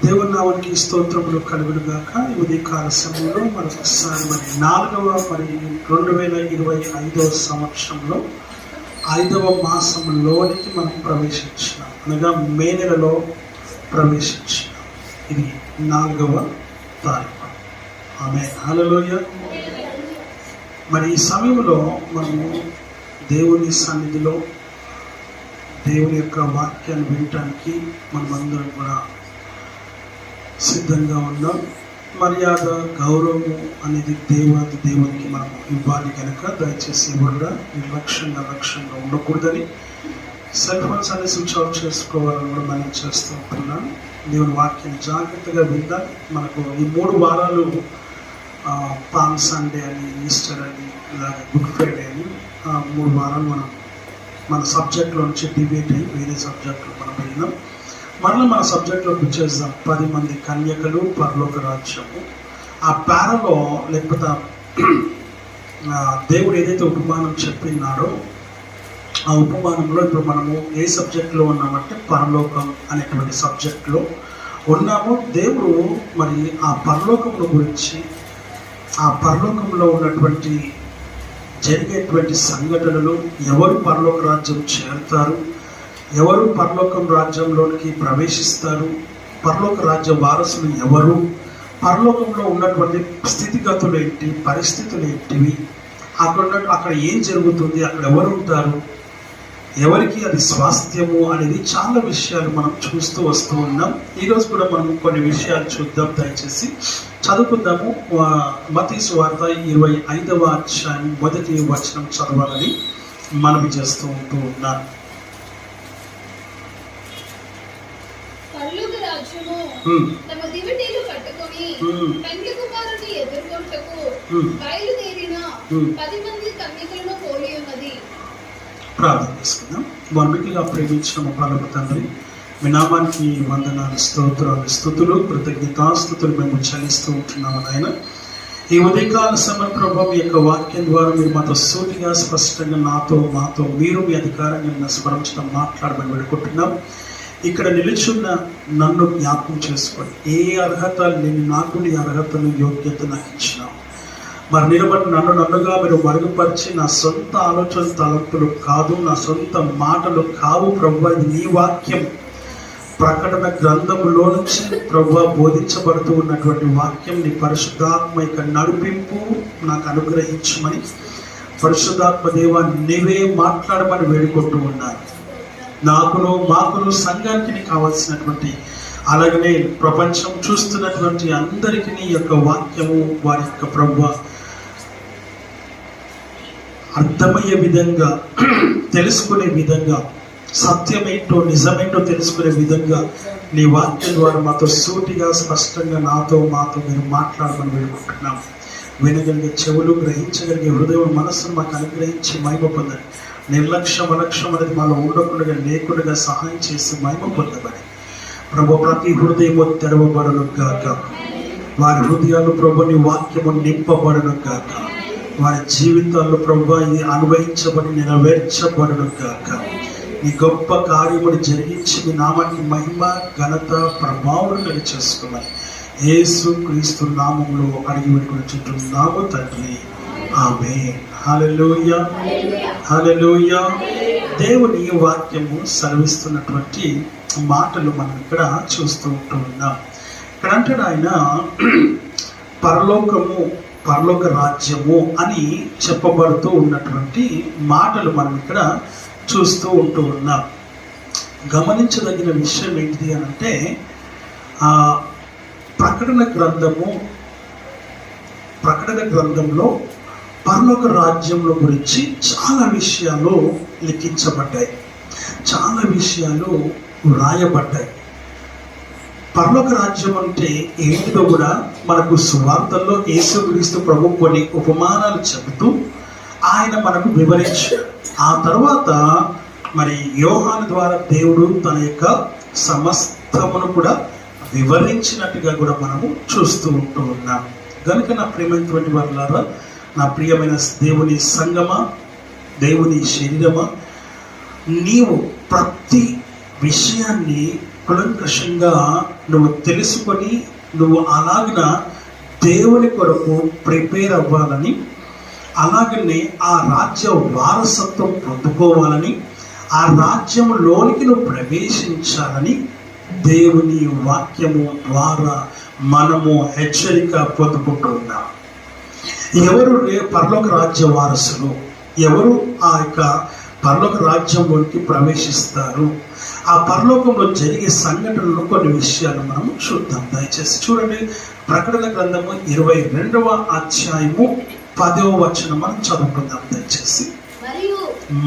దేవుని నామానికి స్తోత్రములు కలుగును గాక. ఈ ఉదయకాల సమయంలో మరొకసారి 4వ 2025 సంవత్సరంలో 5వ మాసంలోనికి మనం ప్రవేశించినాం, అనగా మే నెలలో ప్రవేశించినాం. ఇది 4వ తారీఖు. ఆమేన్, హల్లెలూయా. మరి ఈ సమయంలో మనము దేవుని సన్నిధిలో దేవుని యొక్క వాక్యాన్ని వినటానికి మనమందరం కూడా సిద్ధంగా ఉన్నాం. మర్యాద, గౌరవము అనేది దేవునికి మనం ఇవ్వాలి కనుక దయచేసి కూడా లక్ష్యంగా ఉండకూడదని సెల్ ఫోన్స్ అన్ని స్విచ్ ఆఫ్ చేసుకోవాలని కూడా మనం చేస్తూ ఉంటున్నాను. దేవుని వాక్యాన్ని జాగ్రత్తగా విందాం. మనకు ఈ 3 వారాలు పామ్ సండే అని, ఈస్టర్ అని, ఇలాగే గుడ్ ఫ్రైడే అని 3 వారాలు మనం మన సబ్జెక్ట్లో నుంచి డిబేట్ అయ్యి వేరే సబ్జెక్టులు మనం వెళ్ళినాం. మరలా మన సబ్జెక్ట్లోకి వచ్చేద్దాం. 10 మంది కన్యకలు, పరలోక రాజ్యము. ఆ పేరలో లేకపోతే దేవుడు ఏదైతే ఉపమానం చెప్పినాడో ఆ ఉపమానంలో ఇప్పుడు మనము ఏ సబ్జెక్ట్లో ఉన్నామంటే పరలోకం అనేటువంటి సబ్జెక్ట్లో ఉన్నాము. దేవుడు మరి ఆ పరలోకముల గురించి, ఆ పరలోకంలో ఉన్నటువంటి జరిగేటువంటి సంఘటనలు, ఎవరు పరలోక రాజ్యం చేరుతారు, ఎవరు పరలోకం రాజ్యంలోనికి ప్రవేశిస్తారు, పరలోక రాజ్య వారసులు ఎవరు, పరలోకంలో ఉన్నటువంటి స్థితిగతులు ఏంటి, పరిస్థితులు ఏంటివి, అక్కడ ఏం జరుగుతుంది, అక్కడ ఎవరు ఉంటారు, ఎవరికి అది స్వాస్థ్యము అనేది చాలా విషయాలు మనం చూస్తూ వస్తూ ఉన్నాం. ఈరోజు కూడా మనం కొన్ని విషయాలు చూద్దాం. దయచేసి చదువుకుందాము. మత్తయి సువార్త 25వ అధ్యాయం 1వ వచనం చదవాలని మనవి చేస్తూ ఉంటూ ఉన్నాను. తమ దివిటీలు పట్టుకొని పెండ్లి కుమారుని ఎదుర్కొంటకు బయలుదేరిన 10 మంది కన్యకలను పోలి ఉన్నది. ప్రార్థన చేసుకుందాం. మమ్మీగా ప్రేమించిన మా పరమ తండ్రి, మీ నామానికి వందనాలు, స్తోత్రాలు, స్తుతులు, కృతజ్ఞతాస్తుతులు మేము చెల్లిస్తూ ఉంటున్నాము నాయన. ఈ ఉదయకాల సమయం ప్రభావం మీ యొక్క వాక్యం ద్వారా మీరు మాతో సూటిగా, స్పష్టంగా మాతో మీరు మీ అధికారంగా స్మరించడం మాట్లాడమని వేడుకుంటున్నాం. ఇక్కడ నిలుచున్న నన్ను జ్ఞాపకం చేసుకొని ఏ అర్హత లేని నాకు నీ అర్హతను, యోగ్యత నాకు ఇచ్చినావు. మరి నిలబడి నన్నుగా మీరు మరుగుపరిచి నా సొంత ఆలోచన తలంపులు కాదు, నా సొంత మాటలు కావు ప్రభువా, ఇది నీ వాక్యం. ప్రకటన గ్రంథములో నుంచి ప్రభువా బోధించబడుతూ ఉన్నటువంటి వాక్యం, నీ పరిశుద్ధాత్మ యొక్క నడిపింపు నాకు అనుగ్రహించమని పరిశుద్ధాత్మ దేవా నీవే మాట్లాడమని వేడుకుంటూ ఉన్నాను. మాకును సంఘానికి కావాల్సినటువంటి, అలాగనే ప్రపంచం చూస్తున్నటువంటి అందరికీ నీ యొక్క వాక్యము వారి యొక్క ప్రభువా అర్థమయ్యే విధంగా, తెలుసుకునే విధంగా, సత్యమేంటో నిజమేంటో తెలుసుకునే విధంగా నీ వాక్యం ద్వారా మాతో సూటిగా, స్పష్టంగా మాతో మీరు మాట్లాడమని వేడుకుంటున్నాం. వినగలిగే చెవులు, గ్రహించగలిగే హృదయం, మనస్సును మాకు అనుగ్రహించి మహిమ పొందండి. నిర్లక్ష్యం అనేది మాలో ఉండకుండా, లేకుండా సహాయం చేసి మహిమ పొందబడి ప్రభు ప్రతి హృదయము తెరవబడను గాక. వారి హృదయాలు ప్రభు నీ వాక్యము నింపబడను గాక. వారి జీవితాల్లో ప్రభు ఇది అనుభవించబడి నెరవేర్చబడను గాక. నీ గొప్ప కార్యములు జరిగించి మీ నామానికి మహిమ, ఘనత, ప్రభావం చేసుకోమని యేసు క్రీస్తు నామములో అడిగి వేడుకొనుచున్నాము తండ్రి, ఆమేన్. హల్లెలూయా, హల్లెలూయా. దేవుని వాక్యము సెలవిస్తున్నటువంటి మాటలు మనం ఇక్కడ చూస్తూ ఉన్నాం. ఇక్కడ అంటాడు ఆయన, పరలోక రాజ్యము అని చెప్పబడుతూ ఉన్నటువంటి మాటలు మనం ఇక్కడ చూస్తూ ఉన్నాం. గమనించదగిన విషయం ఏంటిది అని అంటే, ప్రకటన గ్రంథంలో పరలోక రాజ్యంలో గురించి చాలా విషయాలు లిఖించబడ్డాయి, చాలా విషయాలు వ్రాయబడ్డాయి. పరలోక రాజ్యం అంటే ఏంటిదో కూడా మనకు సువార్తల్లో యేసుక్రీస్తు ప్రభు కొన్ని ఉపమానాలు చెబుతూ ఆయన మనకు వివరించాడు. ఆ తర్వాత మరి యోహాను ద్వారా దేవుడు తన యొక్క సమస్తమును కూడా వివరించినట్టుగా కూడా మనము చూస్తూ ఉన్నాం. కనుక నా ప్రియమైనటువంటి వారులారా, నా ప్రియమైన దేవుని సంగమా, దేవుని శరీరమా, నీవు ప్రతి విషయాన్ని కులంకషంగా నువ్వు తెలుసుకొని నువ్వు అలాగిన దేవుని కొరకు ప్రిపేర్ అవ్వాలని, అలాగనే ఆ రాజ్య వారసత్వం పొందుకోవాలని, ఆ రాజ్యంలోనికి నువ్వు ప్రవేశించాలని దేవుని వాక్యము ద్వారా మనము హెచ్చరిక పొందుకుంటూ ఉన్నాం. ఎవరు పరలోక రాజ్య వారసులు, ఎవరు ఆ యొక్క పరలోక రాజ్యంలోనికి ప్రవేశిస్తారు, ఆ పరలోకంలో జరిగే సంఘటనలు కొన్ని విషయాలు మనం చూద్దాం. దయచేసి చూడండి, ప్రకటన గ్రంథము 22వ అధ్యాయము 10వ వచనం మనం చదువుకుందాం దయచేసి.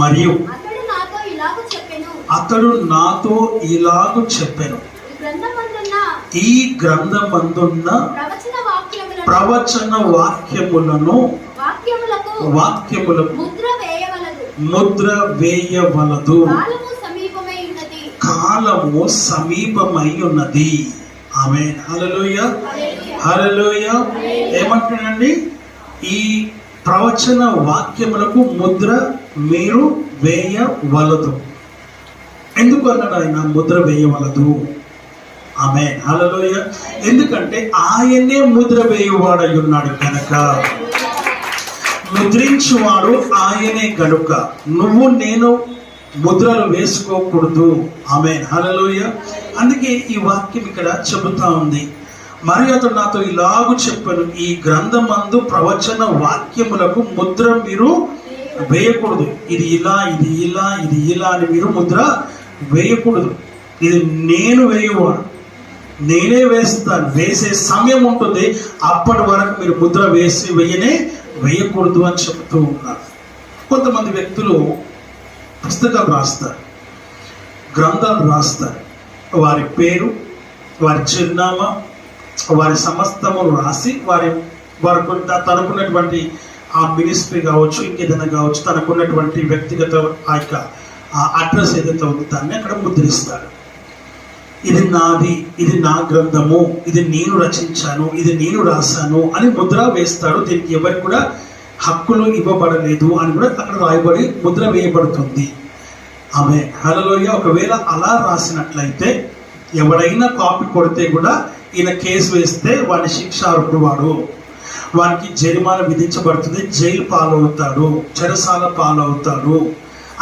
మరియు అతడు నాతో ఇలాగు చెప్పెను, ఈ గ్రంథమందున్న ప్రవచన వాక్యములకు ముద్ర వేయవలదు, కాలము సమీపమై ఉన్నది. ఆమేన్. హల్లెలూయా, హల్లెలూయా. ఏమంటాడండి? ఈ ప్రవచన వాక్యములకు ముద్ర మీరు వేయవలదు. ఎందుకు అన్నాడు ఆయన ముద్ర వేయవలదు? ఆమేన్. హల్లెలూయా. ఎందుకంటే ఆయనే ముద్ర వేయువాడై ఉన్నాడు కనుక, ముద్రించువాడు ఆయనే కనుక నువ్వు నేను ముద్రలు వేసుకోకూడదు. ఆమేన్. హల్లెలూయా. అందుకే ఈ వాక్యం ఇక్కడ చెబుతా ఉంది. మరి అతడు నాతో ఇలాగూ చెప్పాను, ఈ గ్రంథమందు ప్రవచన వాక్యములకు ముద్ర మీరు వేయకూడదు. ఇది ఇలా, ఇది ఇలా, ఇది ఇలా అని మీరు ముద్ర వేయకూడదు. ఇది నేను వేయువాడు, నేనే వేస్తాను. వేసే సమయం ఉంటుంది, అప్పటి వరకు మీరు ముద్ర వేయకూడదు అని చెబుతూ ఉన్నారు. కొంతమంది వ్యక్తులు పుస్తకాలు రాస్తారు, గ్రంథాలు రాస్తారు. వారి పేరు, వారి చిరునామా, వారి సమస్తమును రాసి వారికి తనకున్నటువంటి ఆ మినిస్ట్రీ కావచ్చు, ఇంకేదైనా కావచ్చు, తనకున్నటువంటి వ్యక్తిగత ఆ యొక్క అడ్రస్ ఏదైతే ఉందో దాన్ని అక్కడ ముద్రిస్తాడు. ఇది నాది, ఇది నా గ్రంథము, ఇది నేను రచించాను, ఇది నేను రాశాను అని ముద్ర వేస్తాడు. దీనికి ఎవరికి కూడా హక్కులు ఇవ్వబడలేదు అని కూడా అక్కడ రాయబడి ముద్ర వేయబడుతుంది. ఆమె హల్లెలూయా. ఒకవేళ అలా రాసినట్లయితే ఎవరైనా కాపీ కొడితే కూడా ఈయన కేసు వేస్తే వాడి శిక్షార్హుడు, వానికి జరిమానా విధించబడుతుంది, జైలు పాలవుతాడు, చెరసాల పాలవుతాడు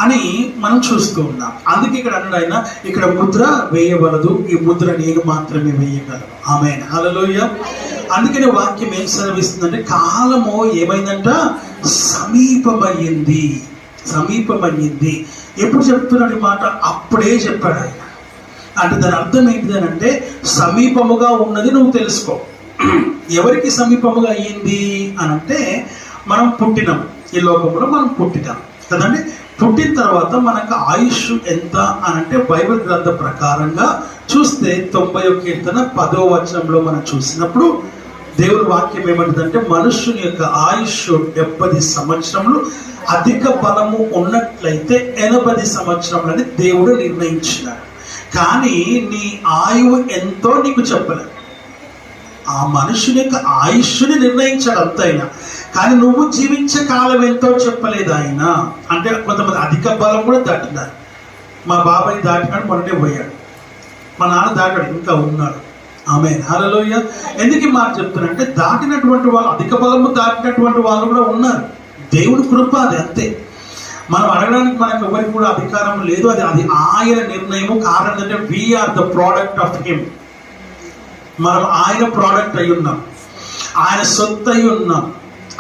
అని మనం చూస్తూ ఉన్నాం. అందుకే ఇక్కడ అన్నాడు ఆయన, ఇక్కడ ముద్ర వేయవలదు, ఈ ముద్ర నేను మాత్రమే వేయగలను. ఆమేన్. హల్లెలూయా. అందుకనే వాక్యం ఏం సెలవిస్తుందంటే కాలము ఏమైందంట? సమీపమయ్యింది. ఎప్పుడు చెప్తున్నాడు ఈ మాట? అప్పుడే చెప్పాడు ఆయన. అంటే దాని అర్థం ఏంటిది అంటే సమీపముగా ఉన్నది నువ్వు తెలుసుకో. ఎవరికి సమీపముగా అయ్యింది అని అంటే మనం పుట్టినాం, ఈ లోకంలో మనం పుట్టినాం కదండి. పుట్టిన తర్వాత మనకు ఆయుష్ ఎంత అని అంటే బైబిల్ గ్రంథ ప్రకారంగా చూస్తే 90వ కీర్తన 10వ వచనంలో మనం చూసినప్పుడు దేవుని వాక్యం ఏమంటుందంటే మనుష్యుని యొక్క ఆయుష్ 70 సంవత్సరములు, అధిక బలము ఉన్నట్లయితే 80 సంవత్సరములని దేవుడు నిర్ణయించినాడు. కానీ నీ ఆయువు ఎంతో నీకు చెప్పలేదు. ఆ మనుషుని యొక్క ఆయుష్ని నిర్ణయించాడు అంతైనా, కానీ నువ్వు జీవించే కాలం ఎంతో చెప్పలేదు ఆయన. అంటే కొంతమంది అధిక బలం కూడా దాటినారు. మా బాబాయ్ దాటినాడు, మొన్ననే పోయాడు. మా నాన్న దాటాడు, ఇంకా ఉన్నాడు. ఆమేన్. హల్లెలూయా. ఎందుకు మాట చెప్తున్నానంటే దాటినటువంటి వాళ్ళు, అధిక బలము దాటినటువంటి వాళ్ళు కూడా ఉన్నారు. దేవుని కృప అది, అంతే. మనం అడగడానికి మనకు ఎవరికి కూడా అధికారం లేదు. అది ఆయన నిర్ణయము. కారణం అంటే we are the product of him. మనం ఆయన ప్రోడక్ట్ అయి ఉన్నాం, ఆయన సొత్తు అయి ఉన్నాం,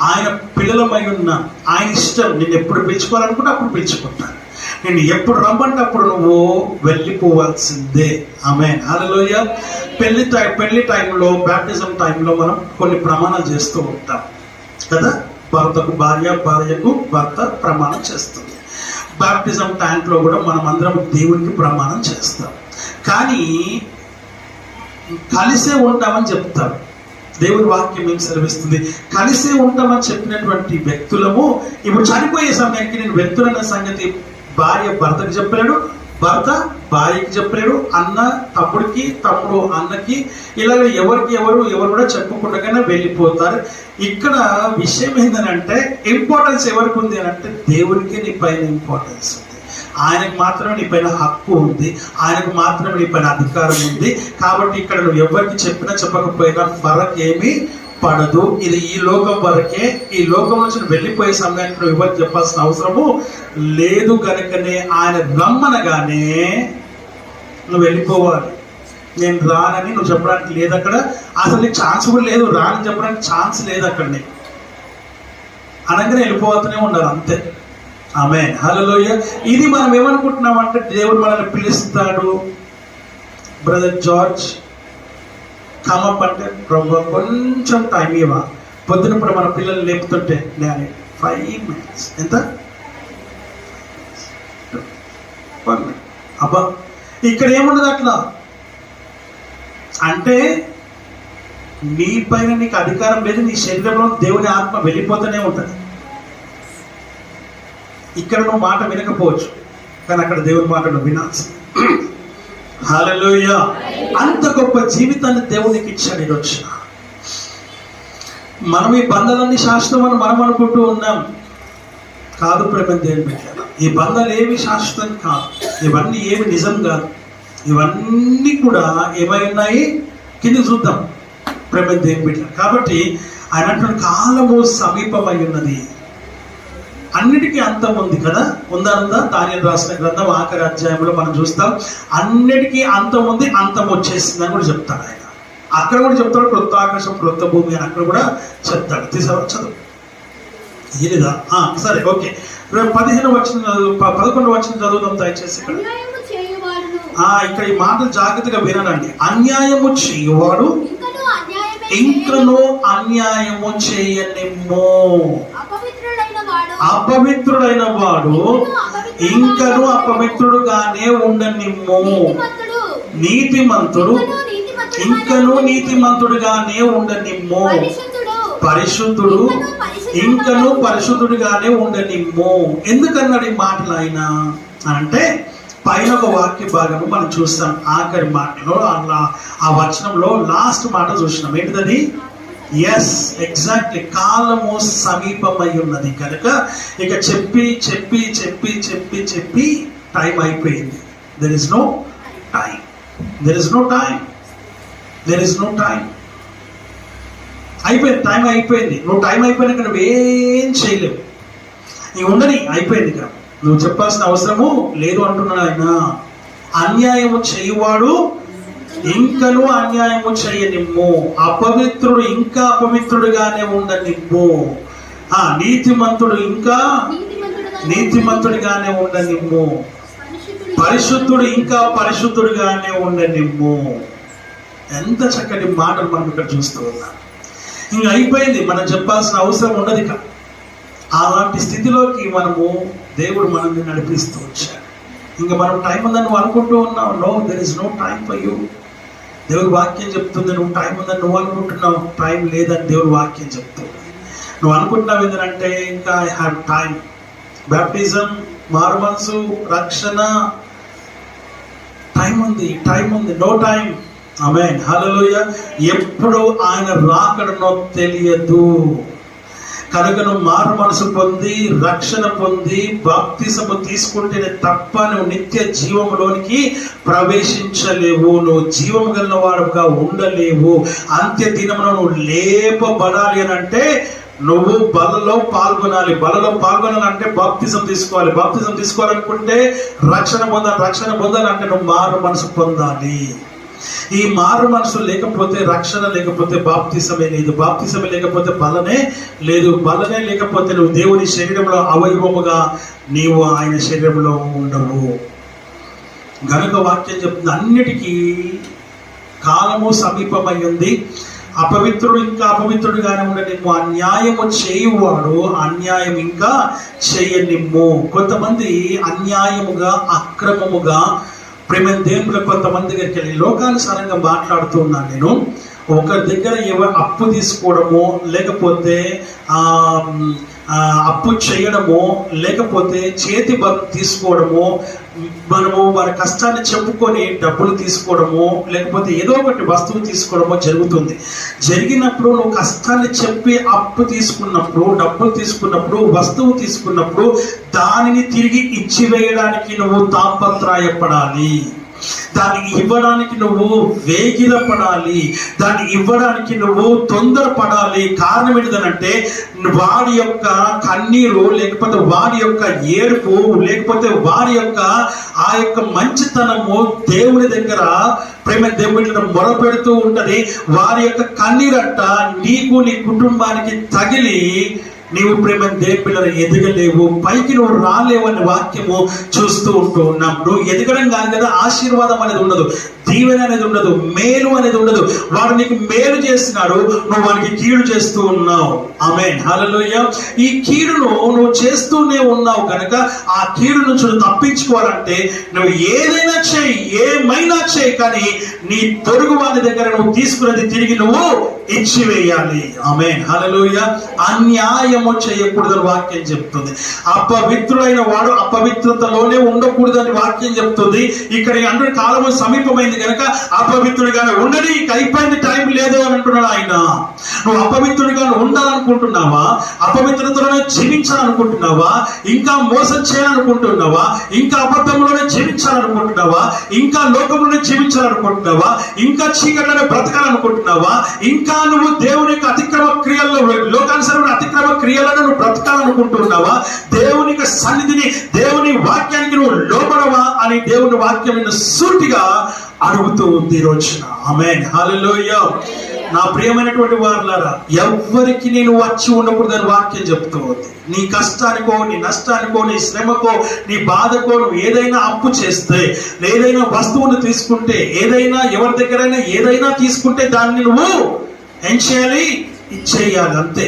ఆయన పిల్లలమై ఉన్నాం. ఆయన ఇష్టం. నేను ఎప్పుడు పిలుచుకోవాలనుకుంటే అప్పుడు పిలుచుకుంటాను. నేను ఎప్పుడు రమ్మంటే అప్పుడు నువ్వు వెళ్ళిపోవాల్సిందే. ఆమేన్. హల్లెలూయా. పెళ్లి టైంలో, బ్యాప్టిజం టైంలో మనం కొన్ని ప్రమాణాలు చేస్తూ ఉంటాం కదా. భర్తకు భార్య, భార్యకు భర్త ప్రమాణం చేస్తుంది. బ్యాప్టిజం ట్యాంక్లో కూడా మనం అందరం దేవునికి ప్రమాణం చేస్తాం. కానీ కలిసే ఉంటామని చెప్తారు. దేవుని వాక్యం ఏం సెలవిస్తుంది? కలిసే ఉంటామని చెప్పినటువంటి వ్యక్తులము ఇప్పుడు చనిపోయే సమయానికి నేను వ్యక్తులన్న సంగతి భార్య భర్తకి చెప్పలేడు, భర్త భార్యకి చెప్పలేడు, అన్న తమ్ముడికి, తమ్ముడు అన్నకి, ఇలాగ ఎవరికి ఎవరు కూడా చెప్పుకుండగానే వెళ్ళిపోతారు. ఇక్కడ విషయం ఏంటంటే ఇంపార్టెన్స్ ఎవరికి ఉంది అని అంటే దేవుడికి నీ పైన ఇంపార్టెన్స్ ఉంది. ఆయనకు మాత్రమే నీ పైన హక్కు ఉంది, ఆయనకు మాత్రమే నీ పైన అధికారం ఉంది. కాబట్టి ఇక్కడ నువ్వు ఎవరికి చెప్పినా చెప్పకపోయినా ఫరక్ ఏమీ పడదు. ఇది ఈ లోకం వరకే. ఈ లోకం నుంచి నువ్వు వెళ్ళిపోయే సమయానికి నువ్వు ఎవరికి చెప్పాల్సిన అవసరము లేదు. కనుకనే ఆయన రమ్మనగానే నువ్వు వెళ్ళిపోవాలి. నేను రానని నువ్వు చెప్పడానికి లేదు అక్కడ. అసలు నీకు ఛాన్స్ కూడా లేదు, రానని చెప్పడానికి ఛాన్స్ లేదు అక్కడ. నీకు అనగానే వెళ్ళిపోతూనే ఉన్నారు అంతే. ఆమేన్, హల్లెలూయా. ఇది మనం ఏమనుకుంటున్నామంటే దేవుడు మనల్ని పిలుస్తాడు, బ్రదర్ జార్జ్ కమప్ అంటే ప్రభు కొంచెం టైం ఇవ్వ. పొద్దునప్పుడు మన పిల్లలు లేపుతుంటే నేను 5 minutes ఎంత 1 minute అబ్బా. ఇక్కడ ఏముండదు అట్లా. అంటే నీ పైన నీకు అధికారం లేదు, నీ శరీరంలో దేవుని ఆత్మ వెళ్ళిపోతూనే ఉంటుంది. ఇక్కడ నువ్వు మాట వినకపోవచ్చు, కానీ అక్కడ దేవుని మాట నువ్వు వినాల్సి. హల్లెలూయా. అంత గొప్ప జీవితాన్ని దేవునికి ఇచ్చాడు. ఈరోజు మనం ఈ బంధాలన్నీ శాశ్వతం అని మనం అనుకుంటూ ఉన్నాం. కాదు ప్రేమ దేవుని బిడ్డ, ఈ బంధాలు ఏమి శాశ్వతం కాదు, ఇవన్నీ ఏమి నిజం కాదు. ఇవన్నీ కూడా ఏమై ఉన్నాయి కింద చూద్దాం ప్రేమ దేవుని బిడ్డ. కాబట్టి ఆయన కాలము సమీపమై ఉన్నది, అన్నిటికీ అంతం ఉంది కదా. ఉందా? దానియేలు రాసిన గ్రంథం ఆఖరి అధ్యాయంలో మనం చూస్తాం అన్నిటికీ అంతం ఉంది, అంతం వచ్చేసిందని కూడా చెప్తాడు ఆయన. అక్కడ కూడా చెప్తాడు క్రొత్త ఆకాశం క్రొత్త భూమి అని అక్కడ కూడా చెప్తాడు. చదువు ఇదిదా సరే ఓకే. 15 వచ్చిన 11 వచ్చిన చదువుదాం దయచేసి. ఇక్కడ ఈ మాటలు జాగ్రత్తగా వినాలండి. అన్యాయము చేయువాడు ఇంకనూ అన్యాయము చేయనిమ్మో, అపవిత్రుడైన వాడు ఇంకను అపవిత్రుడుగానే ఉండనిమ్ము, నీతిమంతుడు ఇంకను నీతిమంతుడుగానే ఉండనిమ్ము, పరిశుద్ధుడు ఇంకను పరిశుద్ధుడుగానే ఉండనిమ్ము. ఎందుకన్నాడు ఈ మాటలు ఆయన అంటే, పైన ఒక వాక్య భాగము మనం చూస్తాం. ఆఖరి మాటలో అలా ఆ వచనంలో లాస్ట్ మాట చూసినాం. ఏంటిది? Yes, exactly. కాలము సమీపమై ఉన్నది కనుక ఇక చెప్పి చెప్పి చెప్పి చెప్పి చెప్పి టైం అయిపోయింది. There is no time, there is no time, there is no time. అయిపోయింది, టైం అయిపోయింది. నువ్వు టైం అయిపోయినాక నువ్వేం చేయలేవు. నీవు ఉండని, అయిపోయింది కదా, నువ్వు చెప్పాల్సిన అవసరము లేదు అంటున్నాడు ఆయన. అన్యాయము చేయువాడు ఇంకను అన్యాయము చేయనిమ్ము, అపవిత్రుడు ఇంకా అపవిత్రుడుగానే ఉండనిమ్ము, నీతిమంతుడు ఇంకా నీతిమంతుడిగానే ఉండనిమ్ము, పరిశుద్ధుడు ఇంకా పరిశుద్ధుడిగానే ఉండనిమ్ము. ఎంత చక్కటి మాటలు మనం ఇక్కడ చూస్తూ ఉన్నాం. ఇంకా అయిపోయింది, మనం చెప్పాల్సిన అవసరం ఉండదు ఇక. అలాంటి స్థితిలోకి మనము దేవుడు మనల్ని నడిపిస్తూ వచ్చాడు. ఇంకా మనం టైం ఉందని నువ్వు అనుకుంటూ ఉన్నావు. No, there is no time for you. దేవుడి వాక్యం చెప్తుంది నువ్వు టైం ఉందని నువ్వు అనుకుంటున్నావు, టైం లేదని దేవుడి వాక్యం చెప్తుంది. నువ్వు అనుకుంటున్నావు ఏంటంటే ఇంకా ఐ హ్యావ్ టైం. బ్యాప్టిజం, మారు మనసు, రక్షణ, టైం ఉంది, టైం ఉంది. No time. Amen, hallelujah. ఎప్పుడు ఆయన రాకడనో తెలియదు కనుక నువ్వు మారు మనసు పొంది రక్షణ పొంది బాప్తిసము తీసుకుంటేనే తప్ప నువ్వు నిత్య జీవములోనికి ప్రవేశించలేవు. నువ్వు జీవము కలిగిన వాడుగా ఉండలేవు. అంత్య దినమున నువ్వు లేపబడాలి అని అంటే నువ్వు బలలో పాల్గొనాలి. బలలో పాల్గొనాలంటే బాప్తిజం తీసుకోవాలి. బాప్తిజం తీసుకోవాలనుకుంటే రక్షణ పొందాలి. రక్షణ పొందాలంటే నువ్వు మారు మనసు పొందాలి. ఈ మారు మనసు లేకపోతే, రక్షణ లేకపోతే బాప్తిసమే లేదు. బాప్తిసమే లేకపోతే బలనే లేదు. బలనే లేకపోతే నువ్వు దేవుని శరీరంలో అవయవముగా నీవు ఆయన శరీరంలో ఉండవు. గనుక వాక్యం చెప్తుంది అన్నిటికీ కాలము సమీపమై ఉంది. అపవిత్రుడు ఇంకా అపవిత్రుడుగానే ఉండనిమ్ము, అన్యాయము చేయువాడు అన్యాయం ఇంకా చేయనిమ్ము. కొంతమంది అన్యాయముగా అక్రమముగా ప్రేమ దేవుళ్ళ కొంతమంది దగ్గరికి వెళ్ళి లోకానుసారంగా మాట్లాడుతూ ఉన్నాను నేను. ఒకరి దగ్గర అప్పు తీసుకోవడము, లేకపోతే అప్పు చేయడము, లేకపోతే చేతి బలం తీసుకోవడము, మనము వారి కష్టాన్ని చెప్పుకొని డబ్బులు తీసుకోవడము, లేకపోతే ఏదో ఒకటి వస్తువు తీసుకోవడము జరుగుతుంది. జరిగినప్పుడు నువ్వు కష్టాన్ని చెప్పి అప్పు తీసుకున్నప్పుడు, డబ్బులు తీసుకున్నప్పుడు, వస్తువు తీసుకున్నప్పుడు దానిని తిరిగి ఇచ్చివేయడానికి నువ్వు తాపత్రయపడాలి. దాన్ని ఇవ్వడానికి నువ్వు వేగిరపడాలి. దాన్ని ఇవ్వడానికి నువ్వు తొందరపడాలి. కారణం ఏంటంటే వారి యొక్క కన్నీరు, లేకపోతే వారి యొక్క ఏడుపు, లేకపోతే వారి యొక్క ఆ యొక్క మంచితనము దేవుని దగ్గర ప్రేమ దేవుడి మొరపెడుతూ ఉంటది. వారి యొక్క కన్నీరంట నీకు, నీ కుటుంబానికి తగిలి నీవు ప్రేమ దేవుళ్ళ ఎదగలేవు, పైకి నువ్వు రాలేవు అనే వాక్యము చూస్తూ ఉంటూ ఉన్నాం. నువ్వు ఎదగడం కాదు కదా, ఆశీర్వాదం అనేది ఉండదు, దీవెన అనేది ఉండదు, మేలు అనేది ఉండదు. వాడు నీకు మేలు చేస్తున్నాడు, నువ్వు వానికి కీడు చేస్తూ ఉన్నావు. ఆమేన్, హల్లెలూయా. ఈ కీడును నువ్వు చేస్తూనే ఉన్నావు కనుక ఆ కీడు నుంచి నువ్వు తప్పించుకోవాలంటే నువ్వు ఏదైనా చేయి, ఏమైనా చేయి, కానీ నీ పొరుగు వారి దగ్గర నువ్వు తీసుకున్నది తిరిగి నువ్వు ఇచ్చివేయాలి. ఆమేన్, హల్లెలూయా. అన్యాయము చేయకూడదని వాక్యం చెప్తుంది. అపవిత్రుడైన వాడు అపవిత్రతలోనే ఉండకూడదని వాక్యం చెప్తుంది. ఇక్కడ అందరి కాలము సమీపమైంది కనుక అపవిత్రుడిగానే ఉండని, అయిపోయింది, టైం లేదు అని అంటున్నాడు ఆయన. నువ్వు అపవిత్రుడిగా ఉండాలనుకుంటున్నావా? అపవిత్రతలోనే జీవించాలనుకుంటున్నావా? ఇంకా మోసం చేయాలనుకుంటున్నావా? ఇంకా అబద్ధంలోనే జీవించాలనుకుంటున్నావా? ఇంకా లోకంలోనే జీవించాలనుకుంటున్నావా? ఇంకా చీకట్లోనే బ్రతకాలనుకుంటున్నావా? ఇంకా నువ్వు దేవుని యొక్క అతిక్రమ క్రియల్లో, లోకానుసరమైన అతిక్రమ క్రియలను నువ్వు బ్రతకాలనుకుంటున్నావా? దేవుని యొక్క సన్నిధిని, దేవుని వాక్యానికి నువ్వు లోబడవా అని దేవుని వాక్యం నిన్ను సూటిగా అడుగుతూ ఉంది ఈ రోజున. ఆమేన్, హల్లెలూయా. నా ప్రియమైనటువంటి వారులారా, ఎవ్వరికి నేను వచ్చి ఉండకూడదని వాక్యం చెప్తూ ఉంది. నీ కష్టానికో, నీ నష్టానికో, నీ శ్రమకో, నీ బాధకో నువ్వు ఏదైనా అప్పు చేస్తే, ఏదైనా వస్తువును తీసుకుంటే, ఏదైనా ఎవరి దగ్గరైనా ఏదైనా తీసుకుంటే దాన్ని నువ్వు ఏం చేయాలి? ఇచ్చేయాలి, అంతే.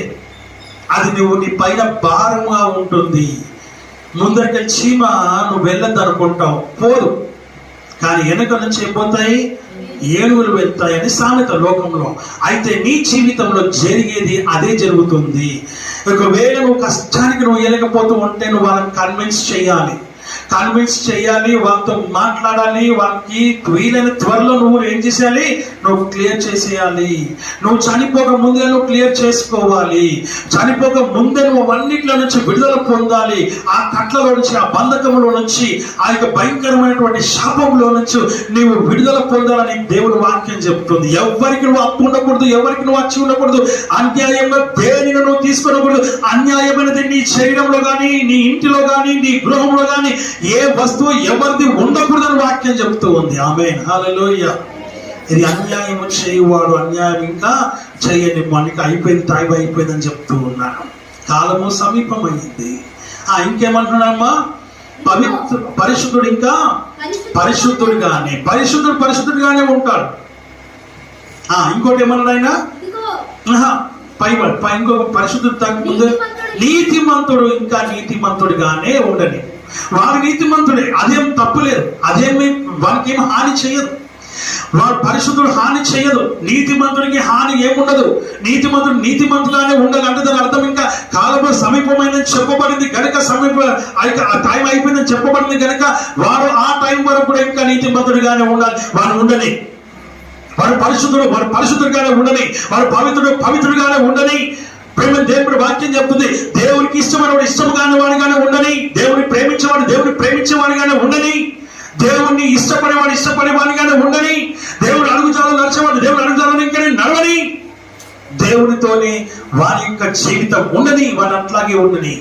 అది నువ్వు నీ పైన భారంగా ఉంటుంది. ముందరికి చీమ నువ్వు వెళ్ళద్దు అనుకుంటావు, పోదు, కానీ వెనక నుంచి ఏమవుతాయి? ఏనుగులు వెళ్తాయని సామెత లోకంలో. అయితే నీ జీవితంలో జరిగేది అదే జరుగుతుంది. ఒకవేళ నువ్వు కష్టానికి నువ్వు వెళ్ళకపోతూ ఉంటే నువ్వు వాళ్ళని కన్విన్స్ చేయాలి, వాళ్ళతో మాట్లాడాలి. వాళ్ళకి వీలైన త్వరలో నువ్వు ఏం చేసేయాలి? నువ్వు క్లియర్ చేసేయాలి. నువ్వు చనిపోక ముందే నువ్వు క్లియర్ చేసుకోవాలి. చనిపోక ముందే నువ్వు అన్నిట్లో నుంచి విడుదల పొందాలి. ఆ కట్లలో నుంచి, ఆ బంధకంలో నుంచి, ఆ యొక్క భయంకరమైనటువంటి శాపంలో నుంచి నీవు విడుదల పొందాలని దేవుని వాక్యం చెప్తుంది. ఎవరికి నువ్వు అప్పు ఉండకూడదు, ఎవరికి నువ్వు వచ్చి ఉండకూడదు, అన్యాయంగా దేనిని నువ్వు తీసుకునకూడదు. అన్యాయమైనది నీ శరీరంలో కానీ, నీ ఇంటిలో కానీ, నీ గృహంలో కానీ ఏ వస్తువు ఎవరిది ఉండకూడదని వాక్యం చెప్తూ ఉంది. ఆమేన్, హల్లెలూయా. ఇది అన్యాయం చేయవాడు అన్యాయం ఇంకా చేయని, మనకి అయిపోయింది, టైం అయిపోయిందని చెప్తూ ఉన్నాను. కాలము సమీపమైంది. ఇంకేమంటున్నాడమ్మా? పరిశుద్ధుడు ఇంకా పరిశుద్ధుడుగానే ఉంటాడు. ఇంకోటి ఏమన్నాడు ఆయన? ఇంకొక పరిశుద్ధుడు తగ్గ నీతిమంతుడు ఇంకా నీతిమంతుడిగానే ఉండని. వాడు నీతిమంతుడే, అదేం తప్పులేదు, అదేమి వానికి ఏం హాని చేయదు. వాడు పరిశుద్ధుడు హాని చేయదు, నీతిమంతుడికి హాని ఏముండదు. నీతిమంతుగానే ఉండాలంటే దాని అర్థం ఇంకా కాలము సమీపమైనది చెప్పబడింది కనుక, టైం అయిపోయిందని చెప్పబడింది కనుక వాడు ఆ టైం వరకు కూడా ఇంకా నీతిమంతుడిగానే ఉండాలి. వాడు ఉండని, వాడు పరిశుద్ధుడిగానే ఉండని, వాడు పవిత్రుడిగానే ఉండని. ప్రేమ దేవుడి వాక్యం చెప్తుంది, దేవునికి ఇష్టమైన వాడు ఇష్టంగానే వాడిగానే ఉండని, దేవుని ప్రేమించేవాడిగానే ఉండని, దేవుణ్ణి ఇష్టపడేవాడిగానే ఉండని, దేవుడు అడుగుజాలను నడిచేవాడు దేవుడు అడుగుజాలను ఇంకనే నడవని, దేవునితోనే వారి యొక్క జీవితం ఉండని, వాడు అట్లాగే ఉండని.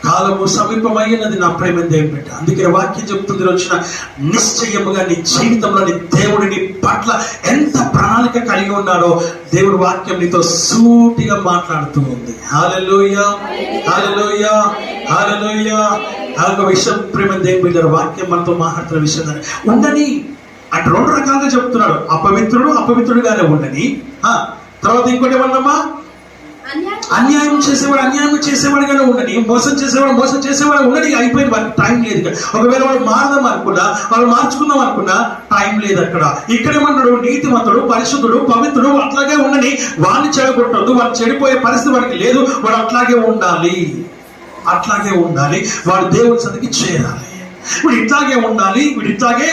కాలము సమీపమైనది నా ప్రేమ దేవుని బిడ్డ. అందుకే వాక్యం చెప్తుంది రోజున, నిశ్చయముగా నీ జీవితంలో నీ దేవుడిని పట్ల ఎంత ప్రణాళిక కలిగి ఉన్నాడో దేవుడి వాక్యం నీతో సూటిగా మాట్లాడుతూ ఉంది. హల్లెలూయా, హల్లెలూయా, హల్లెలూయా. ఒక విషయం ప్రేమ దేవుని బిడ్డ, వాక్యం మనతో మాట్లాడుతున్న విషయం ఉండని అంటే రెండు రకాలుగా చెప్తున్నాడు. అపవిత్రుడుగానే ఉండని. తర్వాత ఇంకోటి ఏమన్నామా? అన్యాయం చేసేవాడుగానే ఉండని, మోసం చేసేవాడు ఉండని, అయిపోయింది. వారికి టైం లేదు. ఒకవేళ వాడు మారదాం అనుకున్నా, వాళ్ళు మార్చుకుందాం అనుకున్నా టైం లేదు అక్కడ. ఇక్కడేమన్నాడు, నీతిమంతుడు, పరిశుద్ధుడు, పవిత్రుడు అట్లాగే ఉండని, వాడిని చెడగొట్టద్దు, వాడు చెడిపోయే పరిస్థితి వాడికి లేదు. వాడు అట్లాగే ఉండాలి. వాడు దేవుని సన్నిధికి చేరాలి. వీడు ఇట్లాగే ఉండాలి, వీడు ఇట్లాగే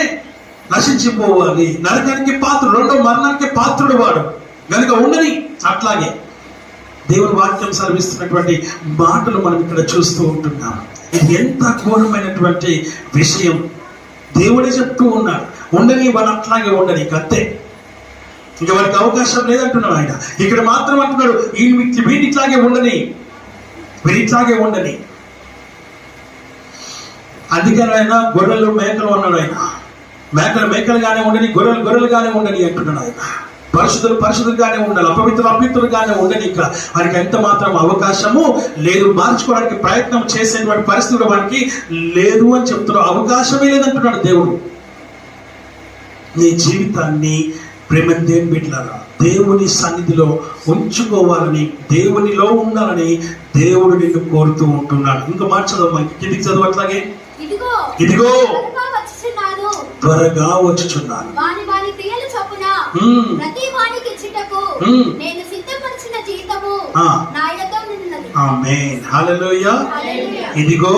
నశించిపోవాలి, నరకానికి పాత్రుడు, రెండో మరణానికి పాత్రుడు వాడు కనుక ఉండని. అట్లాగే దేవుని వాక్యం సెలవిస్తున్నటువంటి మాటలు మనం ఇక్కడ చూస్తూ ఉంటున్నాం. ఇది ఎంత ఘోరమైనటువంటి విషయం. దేవుడే చెప్తూ ఉన్నాడు, ఉండని, వాళ్ళు అట్లాగే ఉండని, అంతే. ఇంకా వారికి అవకాశం లేదంటున్నాడు ఆయన. ఇక్కడ మాత్రం అంటున్నాడు, వీటి ఇట్లాగే ఉండని, వీరిట్లాగే ఉండని. అందుకని ఆయన గొర్రెలు మేకలు అన్నాడు. ఆయన మేకలుగానే ఉండని, గొర్రెలుగానే ఉండని అంటున్నాడు ఆయన. పరిశుద్ధులుగానే ఉండాలి, అపవిత్రులుగానే ఉండని. ఇక్కడ వారికి ఎంత మాత్రం అవకాశము లేదు. మార్చుకోవడానికి ప్రయత్నం చేసేటువంటి పరిస్థితులు వారికి లేదు అని చెప్తున్నాడు. అవకాశమే లేదంటున్నాడు దేవుడు. నీ జీవితాన్ని ప్రేమందేం బిడ్డలారా దేవుని సన్నిధిలో ఉంచుకోవాలని, దేవునిలో ఉండాలని దేవుడు నిన్ను కోరుతూ ఉంటున్నాడు. ఇంకా మార్చదమ్మా, కిందికి చదువు. అట్లాగే ఇదిగో త్వరగా వచ్చుచున్నాను. ఆమేన్, హల్లెలూయా. ఇదిగో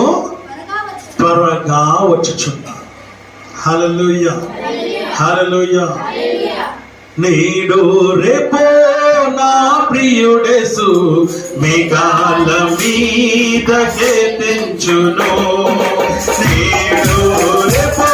త్వరగా వచ్చుచున్నాను. హల్లెలూయా, హల్లెలూయా. నేడు రేపో నా ప్రియుడేసు మేఘాల మీదకే తెంచును. నేడు రేపో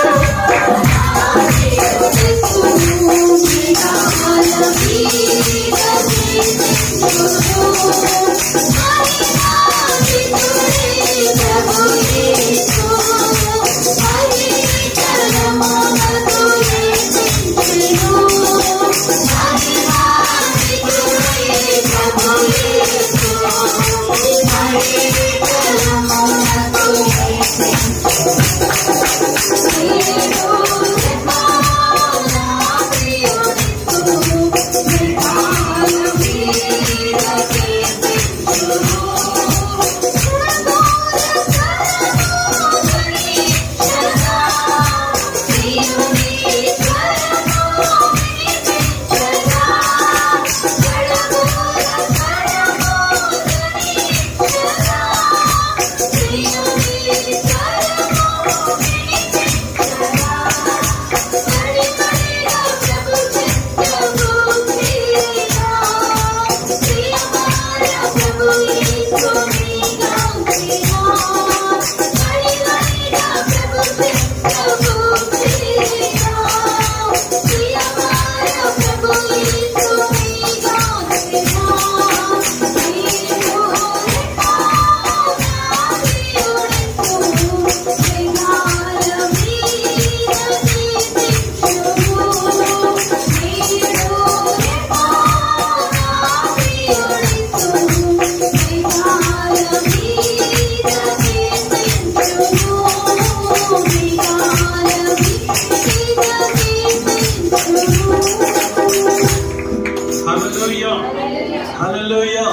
హల్లెలూయా.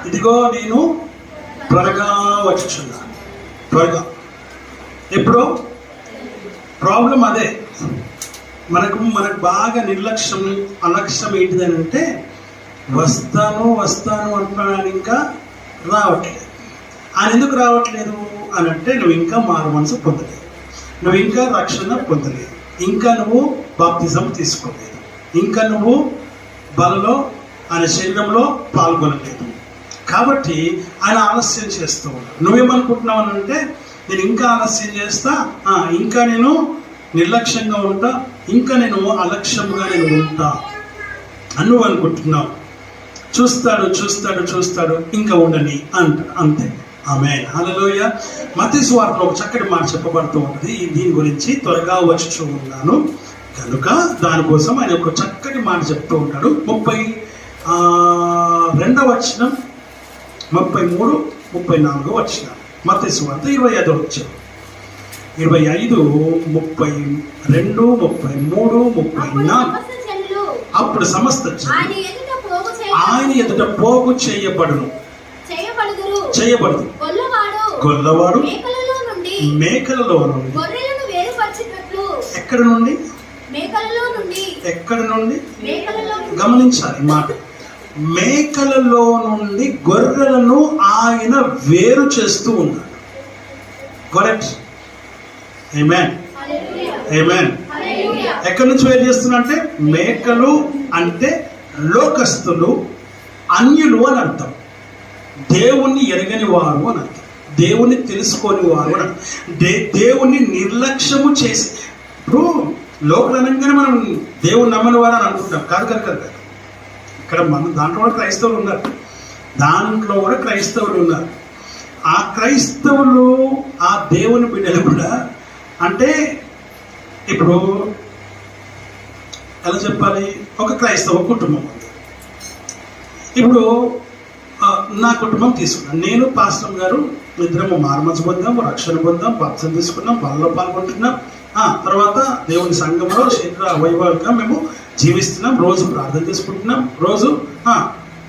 ఇదిగో నేను త్వరగా వచ్చుచున్నాను. త్వరగా. ఎప్పుడు ప్రాబ్లం అదే. మనకు బాగా అలక్ష్యం ఏంటిదని అంటే, వస్తాను అంటున్నాను, ఇంకా రావట్లేదు. ఆయన ఎందుకు రావట్లేదు అని అంటే, నువ్వు ఇంకా మారు మనసు పొందలేదు, నువ్వు ఇంకా రక్షణ పొందలేదు, ఇంకా నువ్వు బాప్తిజం తీసుకోలేదు, ఇంకా నువ్వు బలలో ఆయన శరీరంలో పాల్గొనలేదు. కాబట్టి ఆయన ఆలస్యం చేస్తూ ఉన్నాడు. నువ్వేమనుకుంటున్నావు అని అంటే, నేను ఇంకా ఆలస్యం చేస్తా, ఇంకా నేను నిర్లక్ష్యంగా ఉంటా, ఇంకా నేను అలక్ష్యంగా నేను ఉంటా అని నువ్వు అనుకుంటున్నావు. చూస్తాడు ఇంకా ఉండని అంటాడు, అంతే. ఆమేన్, హల్లెలూయా. మత్తయి సువార్తలో ఒక చక్కటి మాట చెప్పబడుతూ ఉంటుంది దీని గురించి. త్వరగా వచ్చి ఉన్నాను కనుక దానికోసం ఆయన ఒక చక్కటి మాట చెప్తూ ఉంటాడు. 32వ వచనం, 33, 34వ వచనం. మత్తయి సువార్త 25వ వచనం, 25, 32, 33, 34. అప్పుడు సమస్త ఆయన ఎదుట పోగు చేయబడును. గొల్లవాడు మేకలలో నుండి ఎక్కడ నుండి గమనించాలి మాట. మేకలలో నుండి గొర్రెలను ఆయన వేరు చేస్తూ ఉన్నాడు. కరెక్ట్. ఆమేన్, ఆమేన్. ఎక్కడి నుంచి వేరు చేస్తున్నా అంటే, మేకలు అంటే లోకస్తులు, అన్యులు అని అర్థం. దేవుణ్ణి ఎరగని వారు అని అర్థం. దేవుణ్ణి తెలుసుకోని వారు అని అర్థం. దేవుణ్ణి నిర్లక్ష్యము చేసి, ఇప్పుడు లోకల్ అనగానే మనం దేవుని నమ్మని వారు అని అనుకుంటాం. కాదు కాదు కాదు. ఇక్కడ మన దాంట్లో కూడా క్రైస్తవులు ఉన్నారు. ఆ క్రైస్తవులు, ఆ దేవుని బిడ్డలు కూడా, అంటే ఇప్పుడు ఎలా చెప్పాలి, ఒక క్రైస్తవ కుటుంబం ఉంది. ఇప్పుడు నా కుటుంబం తీసుకున్నాను. నేను పాస్టర్ గారు ఇద్దరము మారుమనసు పొందాం, రక్షణ పొందాం, బాప్తిసం తీసుకున్నాం, బలలో పాల్గొంటున్నాం. తర్వాత దేవుని సంఘంలో శరీర అవయవాలుగా మేము జీవిస్తున్నాం. రోజు ప్రార్థన చేసుకుంటున్నాం, రోజు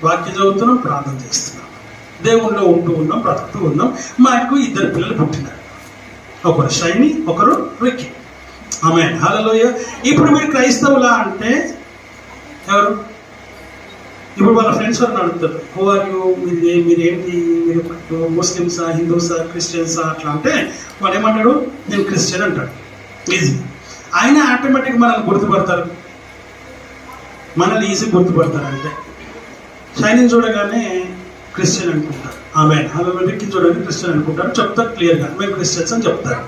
వాక్యం చదువుతున్నాం, ప్రార్థన చేస్తున్నాం, దేవుణ్ణిలో ఉంటూ ఉన్నాం, బ్రతుకుతూ ఉన్నాం. మాకు 2 పిల్లలు పుట్టినారు. ఒకరు షైని, ఒకరు రిక్కీ. ఆమేన్, హల్లెలూయా. ఇప్పుడు మీరు క్రైస్తవులా అంటే ఎవరు? ఇప్పుడు వాళ్ళ ఫ్రెండ్స్ వారిని అడుగుతారు, హూ ఆర్ యూ, మీరేంటి, మీరు ముస్లిమ్సా, హిందూసా, క్రిస్టియన్సా అట్లా అంటే వాడు ఏమంటాడు, నేను క్రిస్టియన్ అంటాడు. ఈజీ. ఆయన ఆటోమేటిక్ మనల్ని గుర్తుపడతారు, మనల్ని ఈజీ గుర్తుపడతారు. అంటే షైనింగ్ చూడగానే క్రిస్టియన్ అనుకుంటారు. ఆమేన్, హల్లెలూయా. రిక్కీని చూడగానే క్రిస్టియన్ అనుకుంటారు, చెప్తారు క్లియర్గా, మేము క్రిస్టియన్స్ అని చెప్తారు.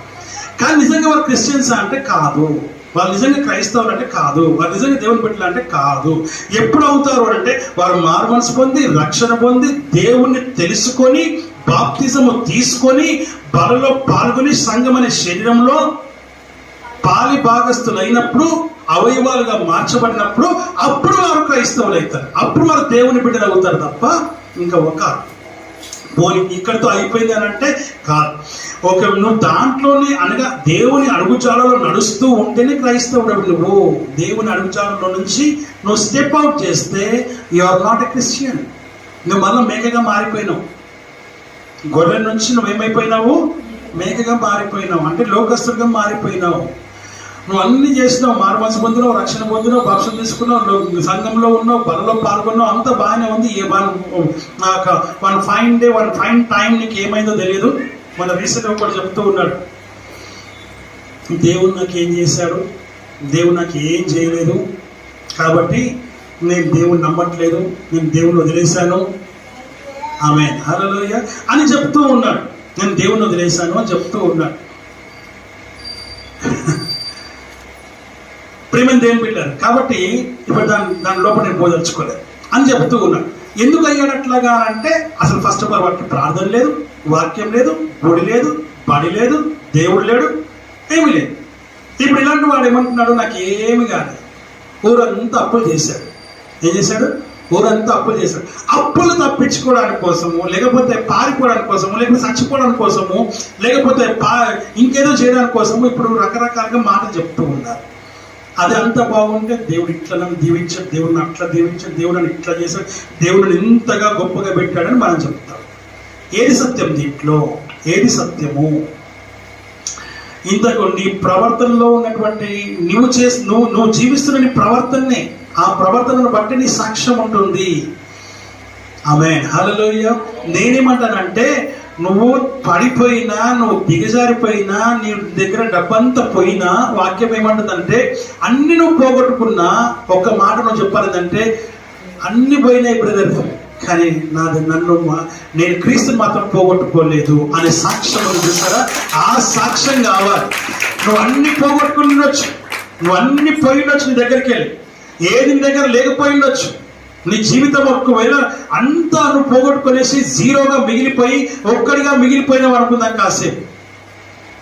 కానీ నిజంగా వారు క్రిస్టియన్స్ అంటే కాదు, వాళ్ళు నిజంగా క్రైస్తవులు అంటే కాదు, వారు నిజంగా దేవుని బిడ్డలు అంటే కాదు. ఎప్పుడు అవుతారు అంటే, వారు మారుమనసు పొంది, రక్షణ పొంది, దేవుణ్ణి తెలుసుకొని, బాప్తిజము తీసుకొని, బలలో పాల్గొని, సంఘం అనే శరీరంలో పాలి భాగస్థులు అయినప్పుడు, అవయవాలుగా మార్చబడినప్పుడు, అప్పుడు వారు క్రైస్తవులు అవుతారు. అప్పుడు వారు దేవుని బిడ్డలు అవుతారు తప్ప ఇంకా ఒక పోనీ ఇక్కడితో అయిపోయింది అని అంటే కాదు. ఒక నువ్వు దాంట్లోనే అనగా దేవుని అడుగుజాలలో నడుస్తూ ఉంటేనే క్రైస్తవుడు. నువ్వు దేవుని అడుగుజాలలో నుంచి నువ్వు స్టెప్ అవుట్ చేస్తే you are not a Christian. నువ్వు మళ్ళీ మేకగా మారిపోయినావు. గొర్రెల నుంచి నువ్వేమైపోయినావు? మేకగా మారిపోయినావు, అంటే లోకస్తుడిగా మారిపోయినావు. నువ్వు అన్ని చేసినావు, మారుమనసు పొందినావు, రక్షణ పొందినావు, బాప్తిసం తీసుకున్నావు, సంఘంలో ఉన్నావు, బలలో పాల్గొన్నావు, అంతా బాగానే ఉంది. One fine day, one fine time నీకు ఏమైందో తెలియదు. మన రీసెంట్గా ఒకటి చెప్తూ ఉన్నాడు, దేవుడు నాకు ఏం చేశాడు, దేవుడు నాకు ఏం చేయలేదు, కాబట్టి నేను దేవుని నమ్మట్లేదు, నేను దేవుని వదిలేశాను. ఆమేన్, హల్లెలూయా అని చెప్తూ ఉన్నాడు. నేను దేవుని వదిలేశాను అని చెప్తూ ఉన్నాడు. ప్రేమని దేవుని పెట్టారు కాబట్టి ఇప్పుడు దాని లోపల నేను పోదలుచుకోలేదు అని చెప్తూ ఉన్నాడు. ఎందుకు అయ్యాడు అట్లాగా అంటే, అసలు ఫస్ట్ ఆఫ్ ఆల్ వాటికి ప్రార్థన లేదు, వాక్యం లేదు, గుడి లేదు, బడి లేదు, దేవుడు లేడు, ఏమీ లేదు. ఇప్పుడు ఇలాంటి వాడు ఏమంటున్నాడు, నాకు ఏమి కాదు, ఊరంతా అప్పులు చేశాడు. ఏం చేశాడు? ఊరంతా అప్పులు చేశాడు. అప్పులు తప్పించుకోవడానికి కోసము, లేకపోతే పారిపోవడానికి కోసము, లేకపోతే చచ్చిపోవడానికి కోసము, లేకపోతే ఇంకేదో చేయడానికి కోసము ఇప్పుడు రకరకాలుగా మాటలు చెప్తూ ఉన్నారు. అది అంత బాగుంటే దేవుడు ఇట్లా నన్ను దీవించాడు, దేవుడిని అట్లా దీవించాడు, దేవుడిని ఇట్లా చేశాడు, దేవుడిని ఇంతగా గొప్పగా పెట్టాడని మనం చెప్తాం. ఏది సత్యం దీంట్లో? ఏది సత్యము? ఇంతకు నీ ప్రవర్తనలో ఉన్నటువంటి నువ్వు జీవిస్తున్న నీ ప్రవర్తననే, ఆ ప్రవర్తనను బట్టి నీ సాక్ష్యం ఉంటుంది. ఆమేన్, హల్లెలూయా. నేనేమంటానంటే, నువ్వు పడిపోయినా, నువ్వు దిగజారిపోయినా, నీ దగ్గర డబ్బంతా పోయినా, వాక్యం ఏమంటుందంటే, అన్ని నువ్వు పోగొట్టుకున్నా ఒక్క మాట నువ్వు చెప్పాలంటే, అన్ని పోయినాయి బ్రదర్, కానీ నేను క్రీస్తుని మాత్రం పోగొట్టుకోలేదు అనే సాక్ష్యం చూసారా? ఆ సాక్ష్యం కావాలి. నువ్వు అన్ని పోగొట్టుకుని ఉండొచ్చు, నువ్వు అన్ని పోయి ఉండొచ్చు, నీ దగ్గరికి వెళ్ళి ఏది నీ దగ్గర లేకపోయిండొచ్చు. నీ జీవితం ఒకవేళ అంతా నువ్వు పోగొట్టుకునేసి జీరోగా మిగిలిపోయి ఒక్కడిగా మిగిలిపోయినావు అనుకుందాం కాసేపు.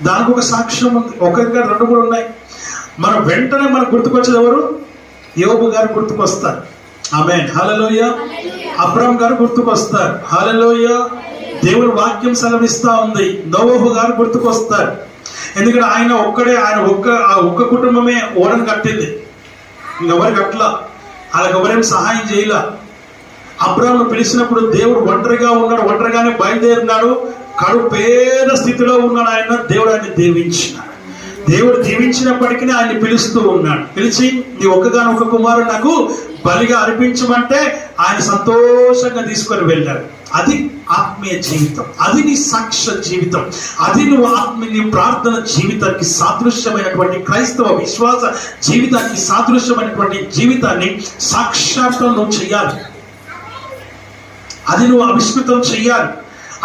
దానికి ఒక సాక్ష్యం ఉంది, ఒకరిగా 2 కూడా ఉన్నాయి. మనం వెంటనే మనకు గుర్తుకొచ్చేది ఎవరు? యోబు గారు గుర్తుకొస్తారు. ఆమేన్, హల్లెలూయా. అబ్రహాం గారు గుర్తుకొస్తారు. హల్లెలూయా. దేవుని వాక్యం సెలవిస్తా ఉంది. నోవహు గారు గుర్తుకొస్తారు. ఎందుకంటే ఆయన ఒక్క కుటుంబమే ఓడను కట్టింది, ఇంకెవరికి అట్లా, వాళ్ళకి ఎవరేం సహాయం చేయలే. అబ్రాహాము పిలిచినప్పుడు దేవుడు ఒంటరిగా ఉన్నాడు, ఒంటరిగానే బయలుదేరినాడు, పేద స్థితిలో ఉన్నాడు ఆయన. దేవుడు ఆయన దీవించినాడు. దేవుడు దీవించినప్పటికీ ఆయన పిలుస్తూ ఉన్నాడు. పిలిచి నీ ఒక్కగానొక్క కుమారుడు నాకు బలిగా అర్పించమంటే ఆయన సంతోషంగా తీసుకొని వెళ్ళాడు. అది ఆత్మీయ జీవితం, అది నీ సాక్ష్య జీవితం, అది నువ్వు నీ ప్రార్థన జీవితానికి సాదృశ్యమైనటువంటి క్రైస్తవ విశ్వాస జీవితానికి సాదృశ్యమైనటువంటి జీవితాన్ని సాక్షాత్తం నువ్వు చెయ్యాలి. అది నువ్వు అవిస్మృతం చెయ్యాలి.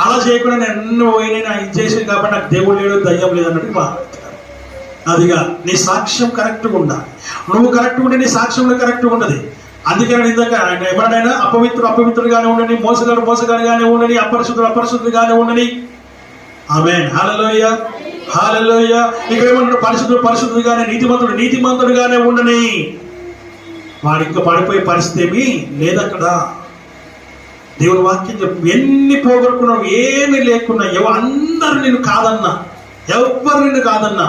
అలా చేయకుండా నేను ఎన్నో పోయినా ఇది చేసాను కాబట్టి నాకు దేవుడు లేడు, దయ్యం లేదు అన్నట్టు మాట్లాడుతున్నాను. అదిగా నీ సాక్ష్యం కరెక్ట్గా ఉండాలి. నువ్వు కరెక్ట్గా ఉంటే నీ సాక్ష్యంలో కరెక్ట్గా ఉండదు. అందుకని ఇందాక ఆయన ఎవరైనా అపవిత్రుడుగానే ఉండని, మోసగాడుగానే ఉండని, అపరిశుద్ధుడుగానే ఉండని. ఆమేన్. హల్లెలూయా, హల్లెలూయా. ఇక్కడ ఏమంటారు? పరిశుద్ధుడుగానే, నీతిమంతుడుగానే ఉండని. వాడు ఇంకా పడిపోయే పరిస్థితి ఏమీ లేదక్కడ. దేవుని వాక్యం చెప్పు. ఎన్ని పోగొట్టుకున్నావు, ఏమీ లేకున్నా, అందరు నిన్ను కాదన్నా, ఎవ్వరు నిన్ను కాదన్నా.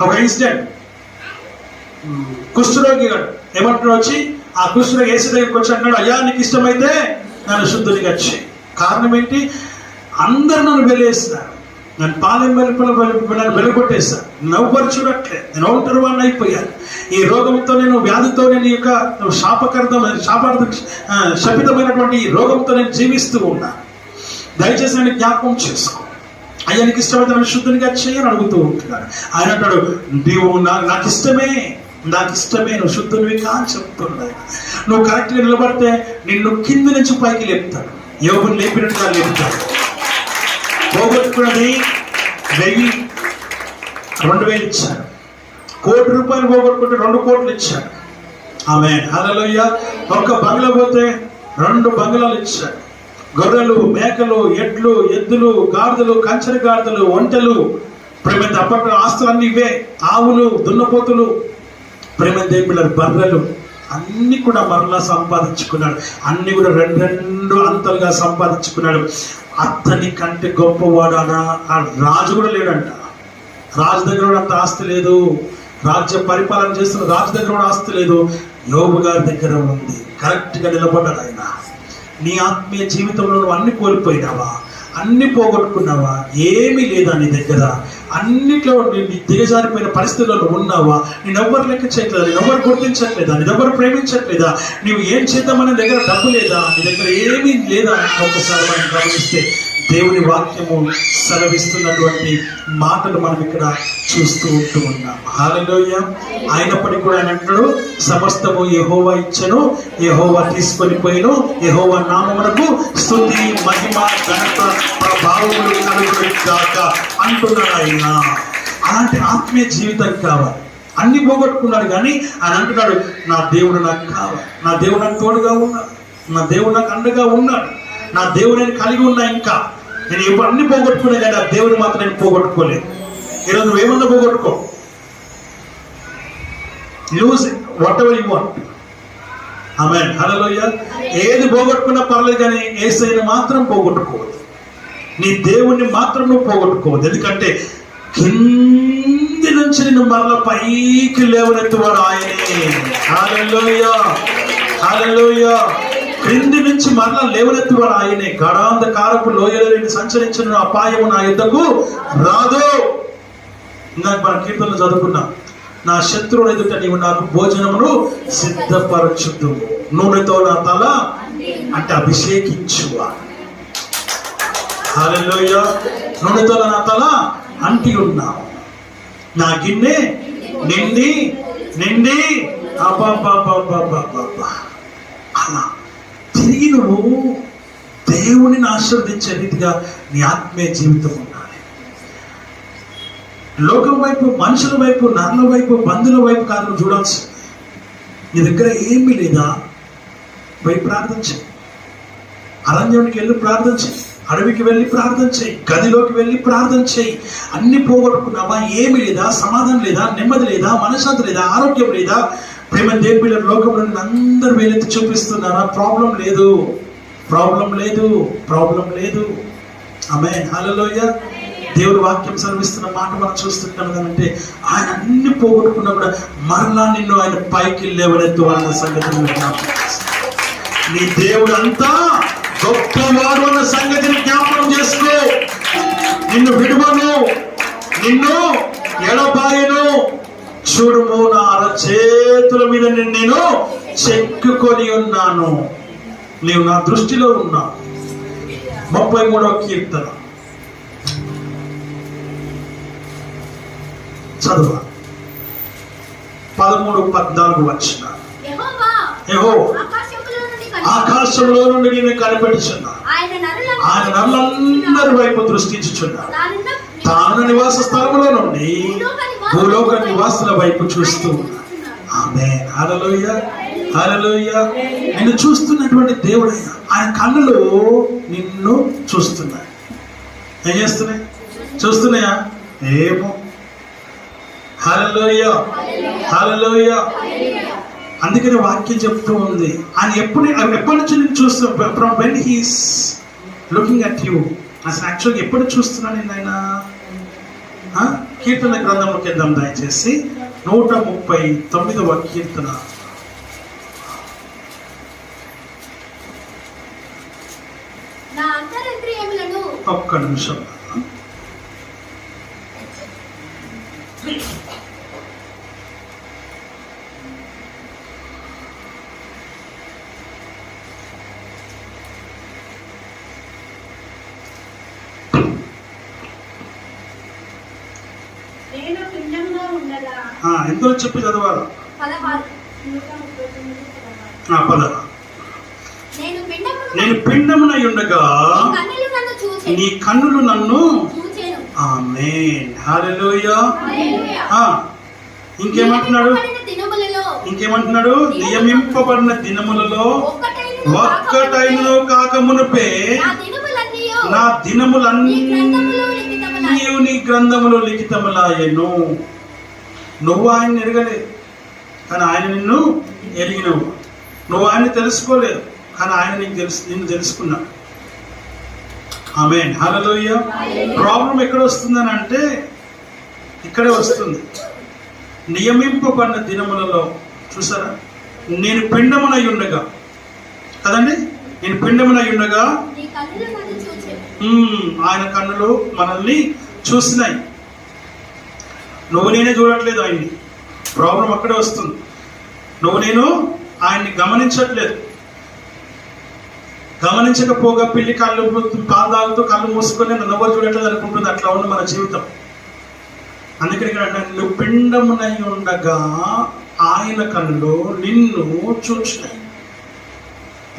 ఒక ఇన్సిడెంట్, కుష్ఠరోగి ఏమంటున్నాడు వచ్చి, ఆ కుష్ఠరోగి యేసు దగ్గరికి వచ్చి అంటున్నాడు, అయ్యా నీకు ఇష్టమైతే నన్ను శుద్ధునిగా వచ్చి. కారణం ఏంటి? అందరు నన్ను వెలేస్తున్నారు, నన్ను పాలెం నన్ను వెలగొట్టేశారు, నవ్వరు చూడట్లేదు, నేను ఒంటరి వాడిని అయిపోయాను. ఈ రోగంతో నేను, వ్యాధితో నేను, యొక్క శపితమైనటువంటి ఈ రోగంతో నేను జీవిస్తూ ఉన్నాను. దయచేసి నేను జ్ఞాపకం చేసుకో. అయ్యా నీకు ఇష్టమైతే నన్ను శుద్ధునిగా చేయని అడుగుతూ ఉంటున్నాడు. ఆయన అంటాడు, నీవు నాకు ఇష్టమే, నువ్వు శుద్ధునివి అని చెప్తున్నాడు. నువ్వు కరెక్ట్గా నిలబడితే నిన్ను కింద నుంచి పైకి లేపుతాడు. యోగుని లేపినట్టుగా లేపుతాడు. పోగొట్టుకున్నది 1000, 2000 ఇచ్చాడు. ₹1,00,00,000 పోగొట్టుకుంటే 2 కోట్లు ఇచ్చాడు. ఆమేన్. హల్లెలూయా. ఒక్క బంగ్లా పోతే 2 బంగ్లాలు ఇచ్చాడు. గొర్రెలు, మేకలు, ఎడ్లు, ఎద్దులు, గాడిదలు, కంచెర గాడిదలు, ఒంటెలు, ప్రేమ అప్పట్లో ఆస్తులన్నీ ఇవే. ఆవులు, దున్నపోతులు, ప్రేమ దేవుళ్ళ బర్రెలు అన్ని కూడా మరలా సంపాదించుకున్నాడు. అన్ని కూడా 2 అంతలుగా సంపాదించుకున్నాడు. అతని కంటే గొప్పవాడానా ఆ రాజు కూడా లేడంట. రాజు దగ్గర కూడా అంత ఆస్తి లేదు. రాజ్య పరిపాలన చేస్తున్న రాజు దగ్గర కూడా ఆస్తి లేదు. యోబు గారి దగ్గర ఉంది. కరెక్ట్గా నిలబడ్డాడు ఆయన. నీ ఆత్మీయ జీవితంలో నువ్వు అన్ని కోల్పోయినావా? అన్ని పోగొట్టుకున్నావా? ఏమీ లేదా నీ దగ్గర? అన్నిట్లో నీ దిగజారిపోయిన పరిస్థితుల్లో ఉన్నావా? నేనెవ్వరు లెక్క చేయట్లేదా? నేనెవ్వరు గుర్తించట్లేదా? నేనెవ్వరు ప్రేమించట్లేదా? నువ్వు ఏం చేద్దామని దగ్గర డబ్బు లేదా? నీ దగ్గర ఏమీ లేదా? ఒక్కసారి మనం గమనిస్తే దేవుని వాక్యము సెలవిస్తున్నటువంటి మాటలు మనం ఇక్కడ చూస్తూ ఉంటూ ఉన్నాం. హల్లెలూయా. అయినప్పటికీ కూడా ఆయన అంటాడు, సమస్తము యెహోవా ఇచ్చెను, యెహోవా తీసుకొని పోయిను, యెహోవా నామమునకు స్తుతి, మహిమ, ఘనత, ప్రభావములు కలుగును గాక అంటున్నాడు ఆయన. అలాంటి ఆత్మీయ జీవితం కావాలి. అన్ని పోగొట్టుకున్నాడు కానీ ఆయన అంటున్నాడు, నా దేవుడు నాకు కావాలి, నా దేవుడు నాకు తోడుగా ఉన్నాడు, నా దేవుడు నాకు అండగా ఉన్నాడు, నా దేవుడు నేను కలిగి ఉన్నా. ఇంకా నేను ఇప్పుడు అన్ని పోగొట్టుకునే కానీ ఆ దేవుని మాత్రం నేను పోగొట్టుకోలేదు. ఈరోజు నువ్వేమన్నా పోగొట్టుకో, use whatever you want. Amen. Hallelujah. ఏది పోగొట్టుకున్నా పర్లేదు కానీ యేసయ్యను మాత్రం పోగొట్టుకోవద్దు. నీ దేవుణ్ణి మాత్రం నువ్వు పోగొట్టుకోవద్దు. ఎందుకంటే కింది నుంచి నిన్ను మరల పైకి లేవనెత్తువాడు ఆయనే. హల్లెలూయా, హల్లెలూయా. క్రింది నుంచి మరలా లేవనెత్తువాడు ఆయనే. గాఢాంధకారపు లోయలో నేను సంచరించిన అపాయము నా యుద్ధకు రాదు. ఇందాక మన కీర్తనలు చదువుకున్నాం, నా శత్రువుల ఎదుట నీవు నాకు భోజనమును సిద్ధపరచుదు, నూనెతో నా తల అంటే అభిషేకించువా. హల్లెలూయా. నూనెతో నా తల అంటి ఉన్నావు, నా గిన్నె నిండి నిండి అలా తిరిగి నువ్వు దేవునిని ఆశీర్వదించే రీతిగా నీ ఆత్మీయ జీవితం ఉండాలి. లోకం వైపు, మనుషుల వైపు, నరుల వైపు, బంధువుల వైపు కాదు నువ్వు చూడాల్సింది. నీ దగ్గర ఏమీ లేదా? పోయి ప్రార్థన చేయి. అరణ్యానికి వెళ్ళి ప్రార్థన చేయి, అడవికి వెళ్ళి ప్రార్థన చేయి, గదిలోకి వెళ్ళి ప్రార్థన చేయి. అన్ని పోగొట్టుకున్నావా? ఏమి లేదా? సమాధానం లేదా? నెమ్మది లేదా? మనశ్శాంతి లేదా? ఆరోగ్యం లేదా? ప్రేమ దేవుళ్ళ లోకంలో అందరూ వేలెత్తి చూపిస్తున్నారా? ప్రాబ్లం లేదు, ప్రాబ్లం లేదు, ప్రాబ్లం లేదు. ఆమేన్. హల్లెలూయా. దేవుడు వాక్యం సెలవిస్తున్న మాట మనం చూస్తున్నాం కదంటే ఆయన అన్ని పోగొట్టుకున్నా కూడా మరలా నిన్ను ఆయన పైకి లేవనెత్తు అన్న సంగతి నీ దేవుడు అంతా గొప్పవాడు అన్న సంగతిని జ్ఞాపకం చేసుకో. నిన్ను విడువను, నిన్ను ఎడబాయను. చూడుము, నా అరచేతుల మీద నేను చెక్కుకొని ఉన్నాను, నీవు నా దృష్టిలో ఉన్నావు. 33వ కీర్తన చదువు 13-14 వచ్చిన. యెహోవా ఆకాశంలో నుండి నేను కనిపెట్టుచున్నాను, ఆయన నరులందరి వైపు దృష్టించుచున్నాడు. తాను నివాస స్థలములో నుండి భూలోక నివాసుల వైపు చూస్తూ ఉన్నాడు. ఆమేన్, హల్లెలూయా, హల్లెలూయా. నిన్ను చూస్తున్నటువంటి దేవుడైన ఆయన కన్నులు నిన్ను చూస్తున్నాయి. ఏం చేస్తున్నాయి? చూస్తున్నాయా? ఏమో. హల్లెలూయా, హల్లెలూయా. అందుకని వాక్యం చెప్తూ ఉంది, ఆయన ఎప్పటి నుంచి నేను చూస్తూ, from when he's looking at you. అసలు యాక్చువల్గా ఎప్పుడు చూస్తున్నాను నేను ఆయన? కీర్తన గ్రంథంలోకి వెళ్దాం దయచేసి. 139వ కీర్తన. ఒక్క నిమిషం. ఎంతో చెప్పి చదవాలి. 16. నేను పిండమునై ఉండగా నీ కన్నులు నన్ను. ఆమేన్, హల్లెలూయా. ఇంకేమంటున్నాడు? నియమింపబడిన దినములలో ఒక్కటైనను కాక మునుపే నా దినములన్నీ నీ గ్రంథములో లిఖితములాయెను. నువ్వు ఆయన ఎరగలేదు, కానీ ఆయన నిన్ను ఎరిగినవు. నువ్వు ఆయన తెలుసుకోలేదు, కానీ ఆయన నిన్ను తెలుసుకున్నాడు. ఆమేన్, హల్లెలూయా. ప్రాబ్లం ఎక్కడ వస్తుందని అంటే ఇక్కడే వస్తుంది. నియమింపబడిన దినములలో చూసారా, నేను పిండమునై ఉండగా కదండి, నేను పిండమునై ఉండగా ఆయన కన్నులు మనల్ని చూసినాయి. నువ్వు నేనే చూడట్లేదు ఆయన్ని. ప్రాబ్లం అక్కడే వస్తుంది. నువ్వు నేను ఆయన్ని గమనించట్లేదు. గమనించకపోగా పిల్లి పాలు తాగుతూ కళ్ళు మూసుకొని నన్ను ఎవరు చూడట్లేదు అనుకుంటుంది. అట్లా ఉంది మన జీవితం. అందుకని ఇక్కడ అంటే నువ్వు పిండమునై ఉండగా ఆయన కన్నులు నిన్ను చూచినాయి.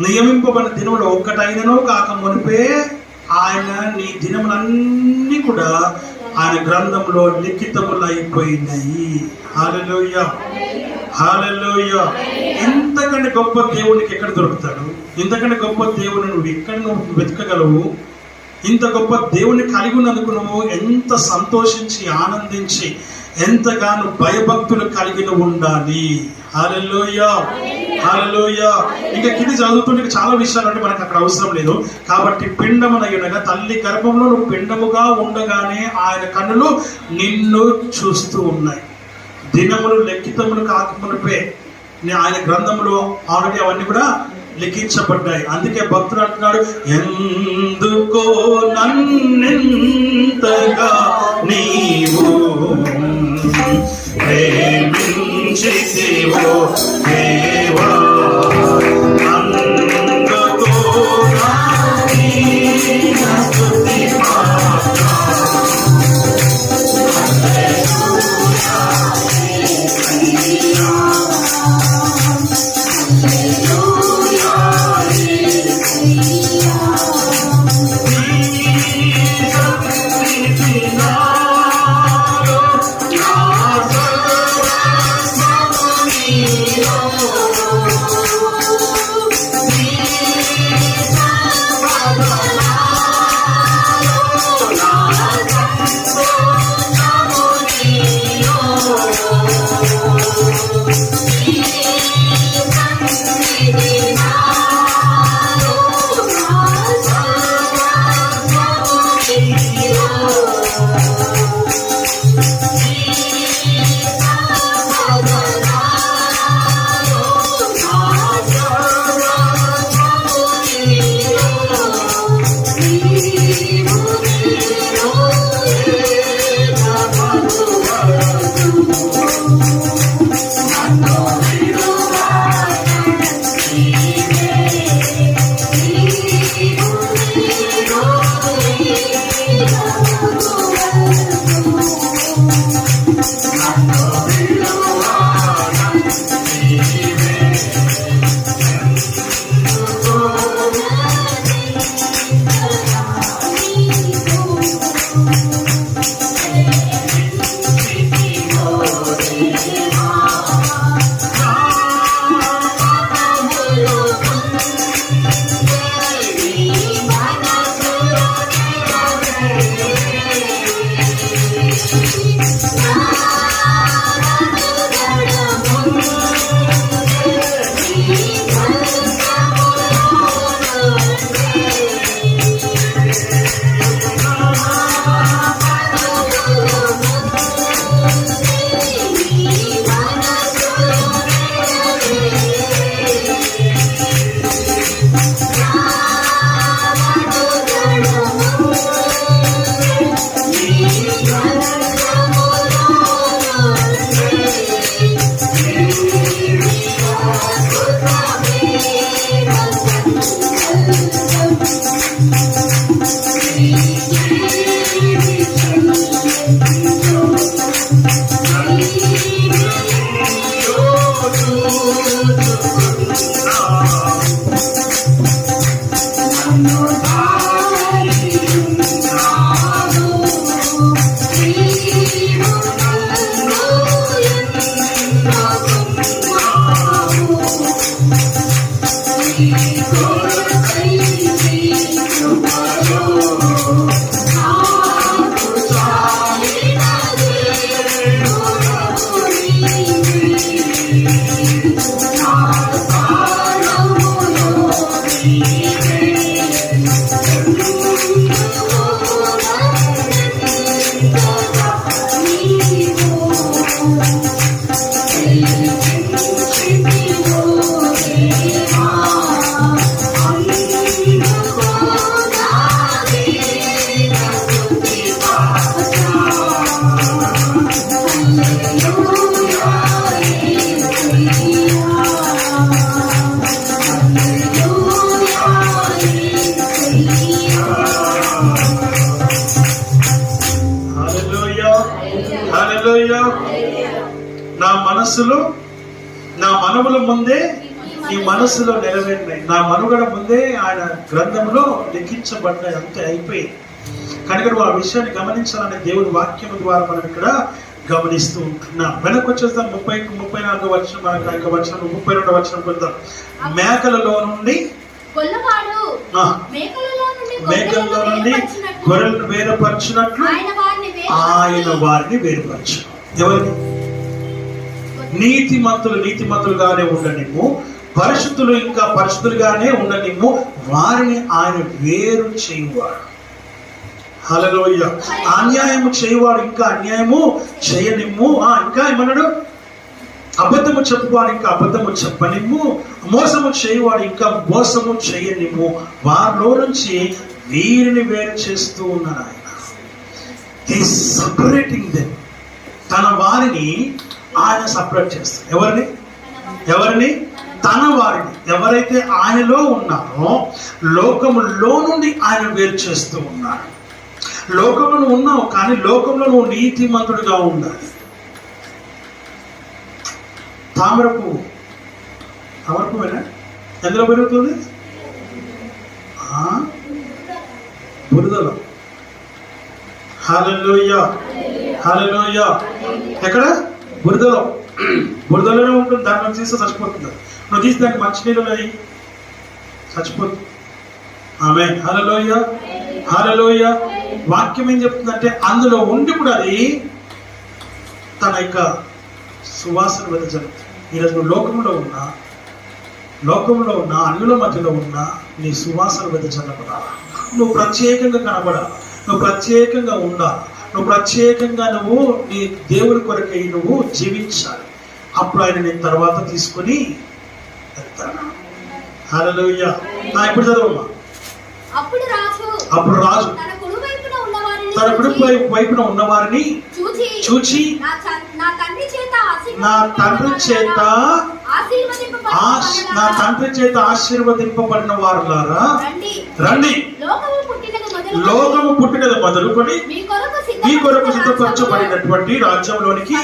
నియమింపబడిన దినములు ఒక్కటైనను కాక మునిపే ఆయన నీ దినములన్నీ కూడా ఆయన గ్రంథంలో లిఖితములైపోయినాయి. హల్లెలూయా, హల్లెలూయా. ఇంతకంటే గొప్ప దేవునికి ఎక్కడ దొరుకుతాడు? ఇంతకంటే గొప్ప దేవుని నువ్వు ఎక్కడ నువ్వు వెతకగలవు? ఇంత గొప్ప దేవుని కలిగి ఉన్నందుకు నువ్వు ఎంత సంతోషించి ఆనందించి ఎంతగానో భయభక్తులు కలిగి ఉండాలి. హల్లెలూయా, హల్లెలూయా. ఇంకా కింద చదువుతుంటే చాలా విషయాలు అంటే మనకు అక్కడ అవసరం లేదు. కాబట్టి పిండమునయునగా తల్లి గర్భంలో నువ్వు పిండముగా ఉండగానే ఆయన కన్నులు నిన్ను చూస్తూ ఉన్నాయి. దినములు లెక్కితములు కాకమునిపే ఆయన గ్రంథంలో ఆల్రెడీ అవన్నీ కూడా లిఖించబడ్డాయి. అందుకే భక్తుడు అంటున్నాడు, ఎందుకో నన్నెంతగా నీవు ప్రేమించితివో దేవా, అందుకో నా స్తుతి పాత్ర. మనస్సులో నా మనవుల ముందే నీ మనస్సులో నెరవేరినాయి, నా మనుగడ ముందే ఆయన గ్రంథంలో లిఖించబడ్డాయి, అంతే అయిపోయింది. కనుక నువ్వు ఆ విషయాన్ని గమనించాలని దేవుడి వాక్యం ద్వారా మనం ఇక్కడ గమనిస్తూ ఉంటున్నాం. వెనక్కి వచ్చేస్తాం 34 వర్షం, మనకు ఇంకా వర్షం 32 వర్షం పొందాం. మేకలలో నుండి మేకలలో నుండి గొర్రెలను వేరుపరచినట్లు ఆయన వారిని వేరుపరచు. ఎవరిని? నీతిమంతులుగానే ఉండనిమ్ము, పరిశుద్ధులు ఇంకా పరిశుద్ధులుగానే ఉండనిమ్ము, వారిని ఆయన వేరు చేయువాడు. హల్లెలూయా. అన్యాయము చేయువాడు ఇంకా అన్యాయము చేయనిమ్ము. ఇంకా ఏమన్నాడు? అబద్ధము చెప్పువాడు ఇంకా అబద్ధము చెప్పనిమ్ము, మోసము చేయువాడు ఇంకా మోసము చేయనిమ్ము, వారిలో నుంచి వీరిని వేరు చేస్తూ ఉన్నాడు ఆయన. హి సపరేటింగ్ దెమ్. తన వారిని ఆయన సపరేట్ చేస్తారు. ఎవరిని? తన వారిని. ఎవరైతే ఆయనలో ఉన్నారో లోకములో నుండి ఆయన వేరు చేస్తూ ఉన్నాడు. లోకంలో ఉన్నావు, కానీ లోకంలో నువ్వు నీతిమంతుడిగా ఉండాలి. తామర పువ్వేనా ఎందులో పెరుగుతుంది? బురదలో. హల్లెలూయా, హల్లెలూయా. ఎక్కడ? బురదలోనే ఉంటుంది. దాన్ని తీస్తే చచ్చిపోతుంది. నువ్వు తీసి దానికి మంచినీళ్ళలో చచ్చిపోతుంది. ఆమేన్. హల్లెలూయా, హల్లెలూయా. వాక్యం ఏం చెప్తుందంటే అందులో ఉండి కూడా అది తన యొక్క సువాసన వెదజల్లుతుంది. ఈరోజు నువ్వు లోకంలో ఉన్నా అన్యుల మధ్యలో ఉన్నా నీ సువాసన వెదజల్లబడాలి. నువ్వు ప్రత్యేకంగా కనబడాలి, నువ్వు ప్రత్యేకంగా ఉండాలి, నువ్వు ప్రత్యేకంగా నీ దేవుడి కొరకై నువ్వు జీవించాలి. అప్పుడు ఆయన నేను తర్వాత తీసుకొని వెళ్తాను. హల్లెలూయా. ఇప్పుడు చదవమ్మా. అప్పుడు రాజు తన కుడి వైపున ఉన్నవారిని చూచి నా తండ్రి చేత ఆశీర్వదింపబడిన వారులారా రండి, లోకము పుట్టినది మొదలుకొని మీ కొరకు సిద్ధపరచబడినటువంటి రాజ్యంలోనికి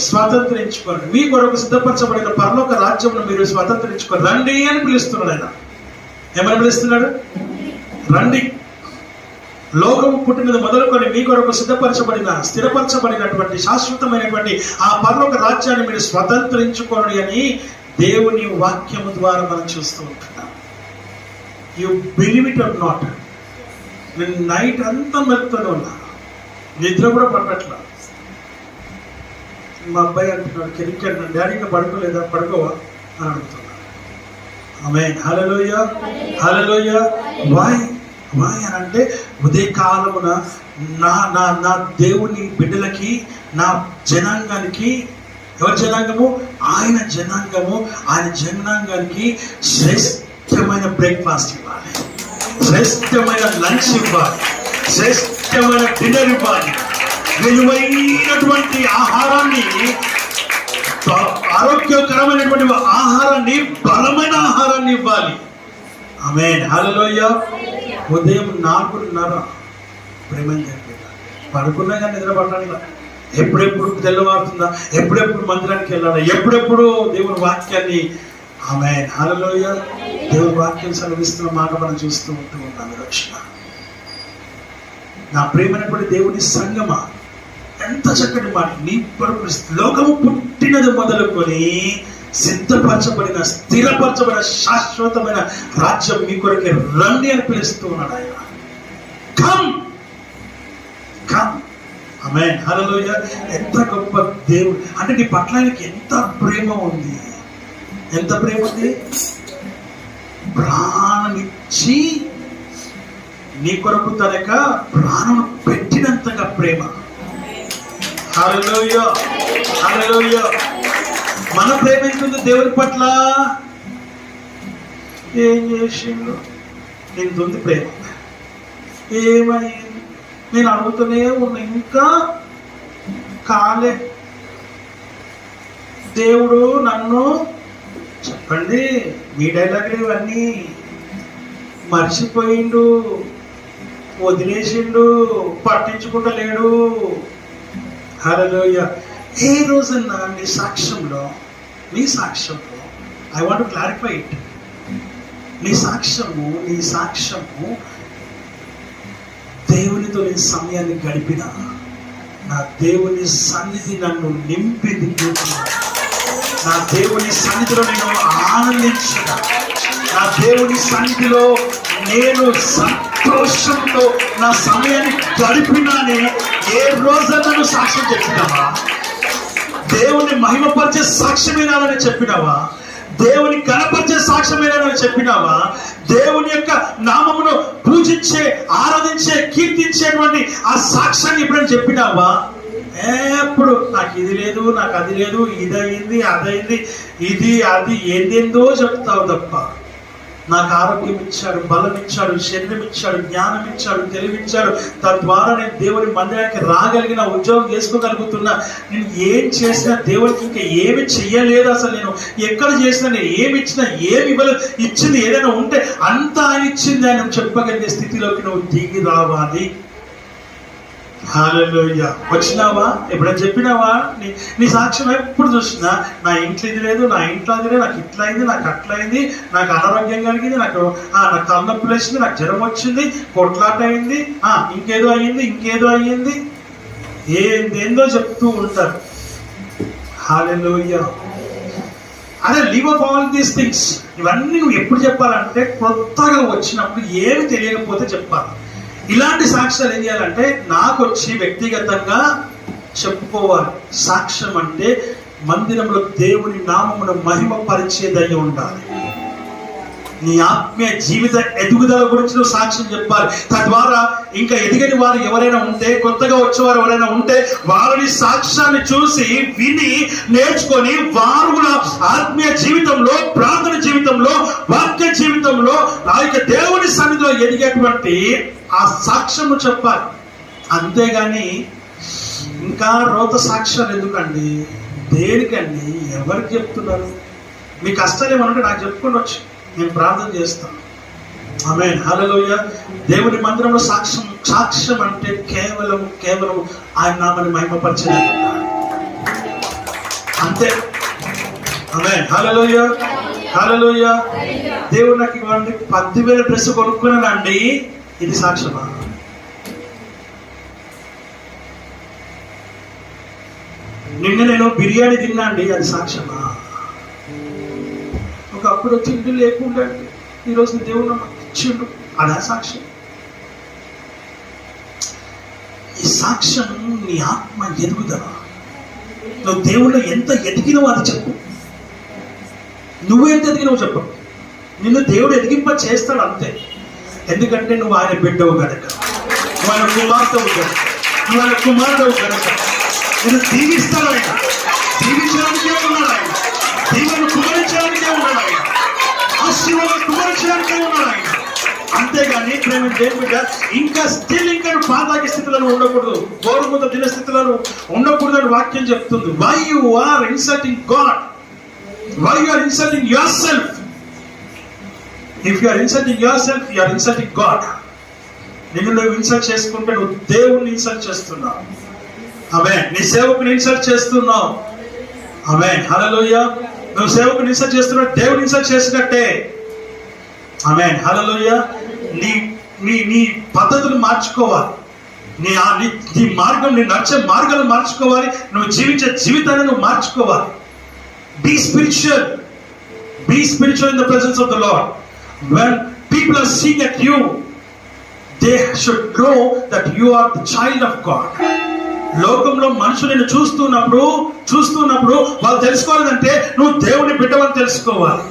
స్వాతంత్రించుకోండి. మీ కొరకు సిద్ధపరచబడిన పరలోక రాజ్యంలో మీరు స్వాతంత్రించుకోండి. రండి అని పిలుస్తున్నాడు ఆయన. ఏమని పిలుస్తున్నాడు? రండి. లోకము పుట్టినది మొదలుకొని మీ కొరకు స్థిరపరచబడినటువంటి శాశ్వతమైనటువంటి ఆ పరలోక రాజ్యాన్ని మీరు స్వతంత్రించుకోండి అని దేవుని వాక్యము ద్వారా మనం చూస్తూ ఉంటున్నాం. You believe it or not, నేను నైట్ అంతా మెలుగుతూనే ఉన్నా, నిద్ర కూడా పట్టట్లా. మా అబ్బాయి అంటున్నాడు, కెరికాడు, డాడీ ఇంకా పడుకోలేదా? పడుకోవా అని అడుగుతున్నాడు. ఆమేన్. హల్లెలూయా, హల్లెలూయా. వాయ్ అని అంటే ఉదయకాలమున నా దేవుని బిడ్డలకి, నా జనాంగానికి, ఎవరి జనాంగము? ఆయన జనాంగానికి శ్రేష్టమైన బ్రేక్ఫాస్ట్ ఇవ్వాలి, శ్రేష్టమైన లంచ్ ఇవ్వాలి, శ్రేష్టమైన డిన్నర్ ఇవ్వాలి, విలువైనటువంటి ఆహారాన్ని, ఆరోగ్యకరమైనటువంటి ఆహారాన్ని, బలమైన ఆహారాన్ని ఇవ్వాలి. ఆమేన్. హల్లెలూయా. ఉదయం 4:30 ప్రేమని చెప్పి పడుకున్నా కానీ నిద్ర పడడానికి ఎప్పుడెప్పుడు తెల్లవారుతుందా, ఎప్పుడెప్పుడు మందిరానికి వెళ్ళాలా, ఎప్పుడెప్పుడు దేవుని వాక్యాన్ని. ఆమేన్. హల్లెలూయా. దేవుని వాక్యం సెలవిస్తున్న మాట మనం చూస్తూ ఉన్నాం. రక్షణ నా ప్రేమైనటువంటి దేవుని సంగమా, ఎంత చక్కటి మాట. నీ లోకము పుట్టినది మొదలుకొని స్థిరపరచబడిన శాశ్వతమైన రాజ్యం మీ కొరకే రండి అని పిలుస్తూ ఉన్నాడు ఆయన. కమ్. ఆమేన్. హల్లెలూయా. ఎంత గొప్ప దేవుడు అంటే నీ పట్ల ఆయనకి ఎంత ప్రేమ ఉంది, ఎంత ప్రేమ ఉంది. ప్రాణమిచ్చి నీ కొరకు తన యొక్క ప్రాణం పెట్టినంతగా ప్రేమ. హల్లెలూయా, హల్లెలూయా. మన ప్రేమ ఎంతుంది దేవుని పట్ల? ఏం చేసిండు? ఇంతుంది ప్రేమ. ఏమైంది? నేను అడుగుతూనే ఉన్నా, ఇంకా కాలే. దేవుడు నన్ను చెప్పండి, మీ డైలాగులు ఇవన్నీ మర్చిపోయిండు, వదిలేసిండు, పట్టించుకుంటలేడు. హల్లెలూయా. ఏ రోజన్నా నీ సాక్ష్యంలో I want to clarify it, నీ సాక్ష్యము దేవునితో నేను సమయాన్ని గడిపిన, నా దేవుని సన్నిధి నన్ను నింపింది, నా దేవుని సన్నిధిలో నేను ఆనందించిన, నా దేవుని సన్నిధిలో నేను సంతోషంతో నా సమయాన్ని గడిపినానే ఏ రోజన్నా నువ్వు సాక్ష్యం చెప్పినావా? దేవుని మహిమపరిచే సాక్ష్యమేనాలని చెప్పినావా? దేవుని కనపరిచే సాక్ష్యమేనాలని చెప్పినావా? దేవుని యొక్క నామమును పూజించే, ఆరాధించే, కీర్తించేటువంటి ఆ సాక్ష్యాన్ని ఎప్పుడైనా చెప్పినావా? ఎప్పుడు నాకు ఇది లేదు, నాకు అది లేదు, ఇదయింది, అదైంది, ఇది అది ఏందేందో చెప్తావు తప్ప, నాకు ఆరోగ్యం ఇచ్చాడు, బలం ఇచ్చాడు, శరీరం ఇచ్చాడు, జ్ఞానం ఇచ్చాడు, తెలివిచ్చాడు, తద్వారా నేను దేవుని మందిరానికి రాగలిగిన, ఉద్యోగం చేసుకోగలుగుతున్నా, నేను ఏం చేసినా దేవునికి ఇంకా ఏమి చెయ్యలేదు, అసలు నేను ఎక్కడ చేసినా, నేను ఏమి ఇచ్చినా ఏమి ఇవ్వలేదు, ఇచ్చింది ఏదైనా ఉంటే అంతా ఆయన ఇచ్చింది ఆయన చెప్పగలిగే స్థితిలోకి నువ్వు దిగి రావాలి. హల్లెలూయా. వచ్చినావా? ఎప్పుడైనా చెప్పినావా? నీ సాక్ష్యం ఎప్పుడు చూసినా నా ఇంట్లో ఇది లేదు, నా ఇంట్లో అది లేదు, నాకు ఇట్లా అయింది, నాకు అట్లా అయింది, నాకు అనారోగ్యం కలిగింది, నాకు తలనొప్పి వేసింది, నాకు జ్వరం వచ్చింది, కొట్లాట అయింది, ఇంకేదో అయ్యింది, ఏందేందో చెప్తూ ఉంటారు. హల్లెలూయా. అదే leave of all these things. ఇవన్నీ నువ్వు ఎప్పుడు చెప్పాలంటే కొత్తగా వచ్చినప్పుడు, ఏమి తెలియకపోతే చెప్పాలి. ఇలాంటి సాక్ష్యాలు ఏం చేయాలంటే నాకు వచ్చి వ్యక్తిగతంగా చెప్పుకోవాలి. సాక్ష్యం అంటే మందిరంలో దేవుని నామమును మహిమ పరిచేదై ఉండాలి. నీ ఆత్మీయ జీవిత ఎదుగుదల గురించి నువ్వు సాక్ష్యం చెప్పాలి. తద్వారా ఇంకా ఎదిగని వారు ఎవరైనా ఉంటే, కొత్తగా వచ్చేవారు ఎవరైనా ఉంటే, వారిని సాక్ష్యాన్ని చూసి విని నేర్చుకొని వారు కూడా ఆత్మీయ జీవితంలో, ప్రార్థన జీవితంలో, వాక్య జీవితంలో ఆ యొక్క దేవుని సన్నిధిలో ఎదిగేటువంటి ఆ సాక్ష్యము చెప్పాలి. అంతేగాని ఇంకా రోత సాక్ష్యాలు ఎందుకండి? దేనికండి? ఎవరికి చెప్తున్నారు? మీ కష్టాలు ఏమనుంటే నాకు చెప్పుకోవచ్చు, నేను ప్రార్థన చేస్తాను. ఆమేన్. హల్లెలూయా. దేవుని మందిరంలో సాక్ష్యం అంటే కేవలం ఆయన నామాన్ని మహిమపరచడం అంతే. ఆమేన్. హల్లెలూయా. హల్లెలూయా. దేవుడు నాకు ఇవ్వండి 10,000 డ్రెస్ కొనుక్కున్నానండి, ఇది సాక్ష్యమా? నిన్న నేను బిర్యానీ తిన్నా అండి, అది సాక్ష్యమా? ఒకప్పుడు తిండి లేకుండా ఈరోజు దేవుడు నాకు ఇచ్చిండు, అదా సాక్ష్యం? ఈ సాక్ష్యం నీ ఆత్మ ఎదుగుదల. నువ్వు దేవుళ్ళు ఎంత ఎదిగినవో అది చెప్పు. నువ్వు ఎంత ఎదిగినవో చెప్పు. నిన్ను దేవుడు ఎదిగింప చేస్తాడు అంతే. ఎందుకంటే నువ్వు ఆయన బిడ్డవు గనక, నువ్వు ఆయన కుమార్తెవు గనక, నువ్వు ఆయన కుమారుడవు గనక నేను దీవిస్తాడు ఆయన. దీవించడానికే ఉన్నాడు ఆయన, దీవెను కుమరించడానికే ఉన్నాడు ఆయన, ఆశీర్వాదం కుమరించడానికే ఉన్నాడు ఆయన. అంతేగాని ప్రేమ దేవుడ ఇంకా నువ్వు పాతాకి స్థితిలో ఉండకూడదు, గోరుముద్ద దిన స్థితిలో ఉండకూడదు అని వాక్యం చెప్తుంది. Why you are insulting God? Why you are insulting yourself? If you are insulting yourself, you are insulting God. నిన్ను నువ్వు ఇన్సల్ట్ చేసుకుంటే నువ్వు దేవుణ్ణి ఇన్సల్ట్ చేస్తున్నావు. ఆమేన్. నీ సేవకుని ఇన్సల్ట్ చేస్తున్నావు. ఆమేన్. హల్లెలూయా. నువ్వు సేవకుని ఇన్సల్ట్ చేస్తున్నావు, దేవుని ఇన్సల్ట్ చేసినట్టే. ఆమేన్. హల్లెలూయా. నీ పద్ధతులు మార్చుకోవాలి. నీ మార్గం, నీ నడిచే మార్గాలు మార్చుకోవాలి. నువ్వు జీవించే జీవితాన్ని నువ్వు మార్చుకోవాలి. Be spiritual. Be spiritual in the presence of the Lord. When people are seeing at you, they should know that you are the child of God. లోకంలో మనుషులు నిన్ను చూస్తున్నప్పుడు వాళ్ళు తెలుసుకోవాలంటే నువ్వు దేవుని బిడ్డవని తెలుసుకోవాలి.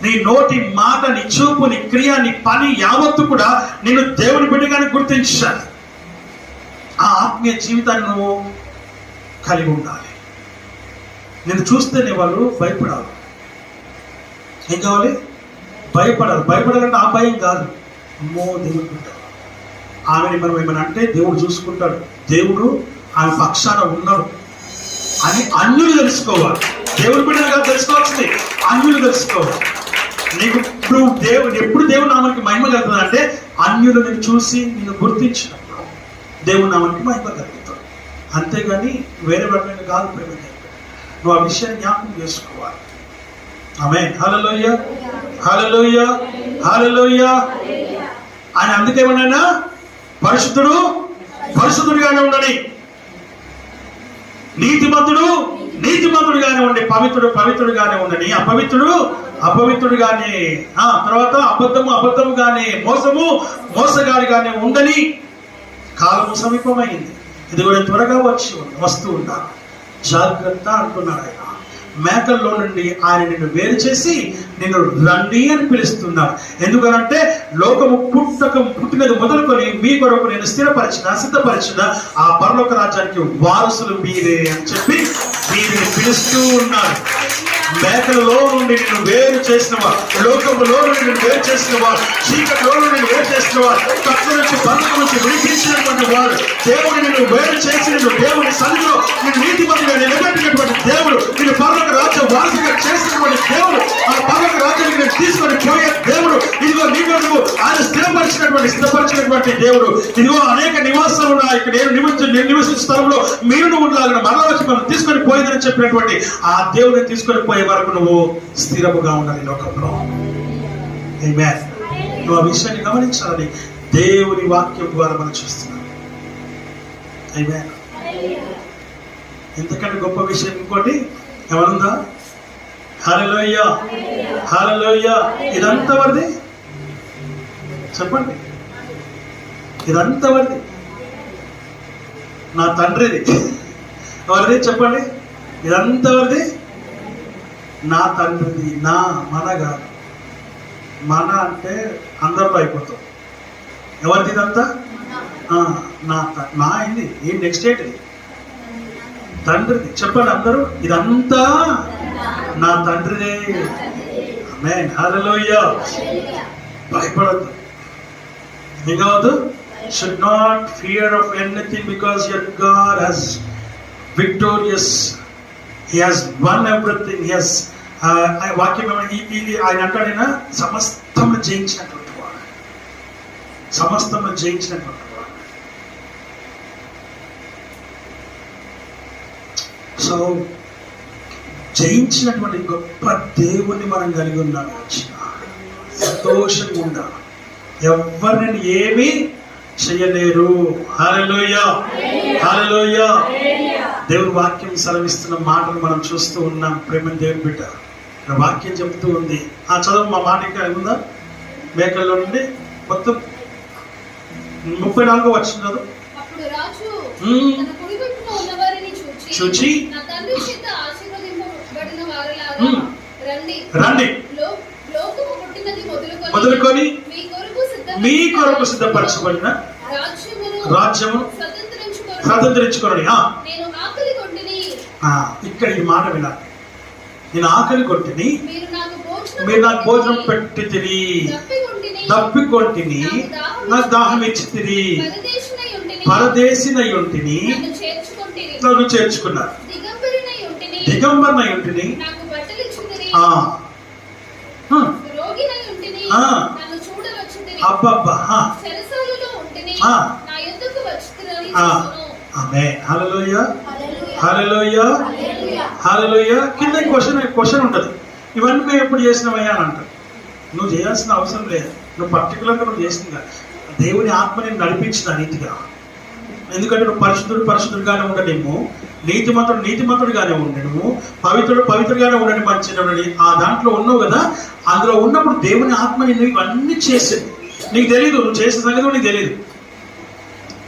నీ నోటి మాట, నీ చూపు, నీ క్రియ, నీ పని యావత్తు కూడా నిన్ను దేవుని బిడ్డగానే గుర్తించాలి. ఆ ఆత్మీయ జీవితాన్ని నువ్వు కలిగి ఉండాలి. నేను చూస్తేనే వాళ్ళు భయపడాలి. ఏం కావాలి? భయపడాలి. భయపడాలంటే ఆ భయం కాదు, అమ్మో దేవుడు ఉంటాడు, ఆమెని మనం ఏమైనా అంటే దేవుడు చూసుకుంటాడు, దేవుడు ఆమె పక్షాన ఉన్నాడు అని అన్యులు తెలుసుకోవాలి. దేవుడి బిడ్డలు కాదు తెలుసుకోవాల్సింది, అన్యులు తెలుసుకోవాలి. నీకు ఎప్పుడు దేవుడి నామానికి మహిమ కలుగుతుంది అంటే అన్యులు నిన్ను చూసి నిన్ను గుర్తించినప్పుడు దేవుడి నామానికి మహిమ కలుగుతాడు. అంతేగాని వేరే రకమైన కాదు ప్రేమ దేవుడు. నువ్వు ఆ విషయాన్ని జ్ఞాపకం చేసుకోవాలి. ఆమేన్. హల్లెలూయా, హల్లెలూయా, హల్లెలూయా. ఆయన అందుకేమన్నా పరిశుద్ధుడు పరిశుద్ధుడిగానే ఉండని, నీతిమంతుడు నీతిమంతుడిగానే ఉండి, పవిత్రుడు పవిత్రుడిగానే ఉండని, అపవిత్రుడు అపవిత్రుడిగానే, తర్వాత అబద్ధముగానే, మోసము మోసగాడిగానే ఉండని. కాలము సమీపమైంది, ఇది కూడా త్వరగా వస్తూ ఉంటారు, జాగ్రత్త అంటున్నాడు ఆయన. మేకల్లో నుండి ఆయన నిన్ను వేరు చేసి నిన్ను రండి అని పిలుస్తున్నాడు. ఎందుకనంటే లోకము పుట్టినది మొదలుకొని మీ కొరకు నేను సిద్ధపరిచిన ఆ పరలోక రాజ్యానికి వారసులు మీరే అని చెప్పి వీరిని పిలుస్తూ ఉన్నాడు. మేకలలో నుండి నిన్ను వేరు చేసిన వాడు, లోకములో నుండి నిన్ను వేరు చేసిన వాడు, చీకటిలో నుండి నిన్ను వేరు చేసిన వాడు, కట్ల నుంచి బంధం నుంచి విడిపించినటువంటి వాడు, దేవుడు నిన్ను వేరు చేసి నిన్ను దేవుని సన్నిధిలో నిన్ను నీతిమంతుగా నిలబెట్టినటువంటి దేవుడు, నిన్ను పరలోక రాజ్య వారసుగా చేసినటువంటి దేవుడు, ఆ పరలోక రాజ్యానికి నేను తీసుకొని పోయే దేవుడు, ఇదిగో నీ కొరకు ఆయన సిద్ధపరిచినటువంటి దేవుడు. ఇదిగో అనేక నివాసాలు ఉన్నాయి, ఇక్కడ నేను నివసించిన స్థలంలో మీరు ఉండాలని మరలా వచ్చి మనం తీసుకొని పోయేదని చెప్పినటువంటి ఆ దేవుడిని తీసుకొని పోయే వరకు నువ్వు స్థిరముగా ఉండాలి లోకంలో. ఆమేన్. నువ్వు ఆ విషయాన్ని గమనించాలని దేవుని వాక్యం ద్వారా మనం చూస్తున్నాం. ఆమేన్. ఎంతకంటే గొప్ప విషయం ఇంకోటి ఏమనుందా? హల్లెలూయా, హల్లెలూయా. ఇదంతా వరది చెప్పండి, ఇదంతా వరది నా తండ్రిది. ఎవరిది చెప్పండి? ఇదంతా వరది నా తండ్రిది. మన కాదు. మన అంటే అందరిలో అయిపోతాం. ఎవరిది ఇదంతా? నా అయింది. ఏం నెక్స్ట్ ఏంటి? తండ్రిది. చెప్పండి అందరూ, ఇదంతా నా తండ్రిదే. ఆమేన్. హల్లెలూయా. భయపడద్దు, ఏం కావద్దు. should not fear of anything because your God has victorious. He has won everything. He has వాక్యం ఆయన అంటాడైనా సమస్తము జయించినటువంటి వాడు, సమస్తము జయించినటువంటి వాడు. సో జయించినటువంటి గొప్ప దేవుణ్ణి మనం కలిగి ఉన్నాం. సంతోషంగా ఉండాలి. ఎవరిని ఏమీ చెయ్యలేరు. హల్లెలూయా, హల్లెలూయా. దేవుని వాక్యం సెలవిస్తున్న మాటలు మనం చూస్తూ ఉన్నాం. ప్రేమ దేవుని బిడ్డ, వాక్యం చెప్తూ ఉంది. ఆ చదువు మా మాట ఇంకా ఉందా? మేకల్లో నుండి మొత్తం 34 వచ్చిన చదువు. అప్పుడు రాజు తన కుడి వైపున ఉన్నవారిని చూచి నా తండ్రి చేత ఆశీర్వదింపబడిన వారలారా రండి, రండి, లోకము పుట్టినది మొదలుకొని మీ కొరకు సిద్ధపరచబడిన రాజ్యము స్వతంత్రించుకొని. ఇక్కడ ఈ మాట వినాలి. నేను ఆకలి కొట్టిని, మీరు నాకు భోజనం పెట్టి తిని, దప్పికొంటిని, నాకు దాహం ఇచ్చి తిని, పరదేశినై ఉంటిని, నన్ను చేర్చుకున్నారు, దిగంబరనై ఉంటిని, అబ్బబ్బా. ఆమేన్. హల్లెలూయా, హల్లెలూయా, హల్లెలూయా. కింద క్వశ్చన్ ఉంటుంది, ఇవన్నీ మేము ఎప్పుడు చేసినామయ్యా అని అంటారు. నువ్వు చేయాల్సిన అవసరం లేదు. నువ్వు పర్టికులర్గా నువ్వు చేసిందిగా దేవుని ఆత్మని నడిపించిన నీతిగా. ఎందుకంటే నువ్వు పరిశుద్ధుడిగానే ఉండనేమో, నీతిమంతుడిగానే ఉండను, పవిత్రుడిగానే ఉండని మంచి ఆ దాంట్లో ఉన్నావు కదా. అందులో ఉన్నప్పుడు దేవుని ఆత్మని నువ్వు ఇవన్నీ చేసేది నీకు తెలియదు. నువ్వు చేసిన సంగతి నీకు తెలియదు.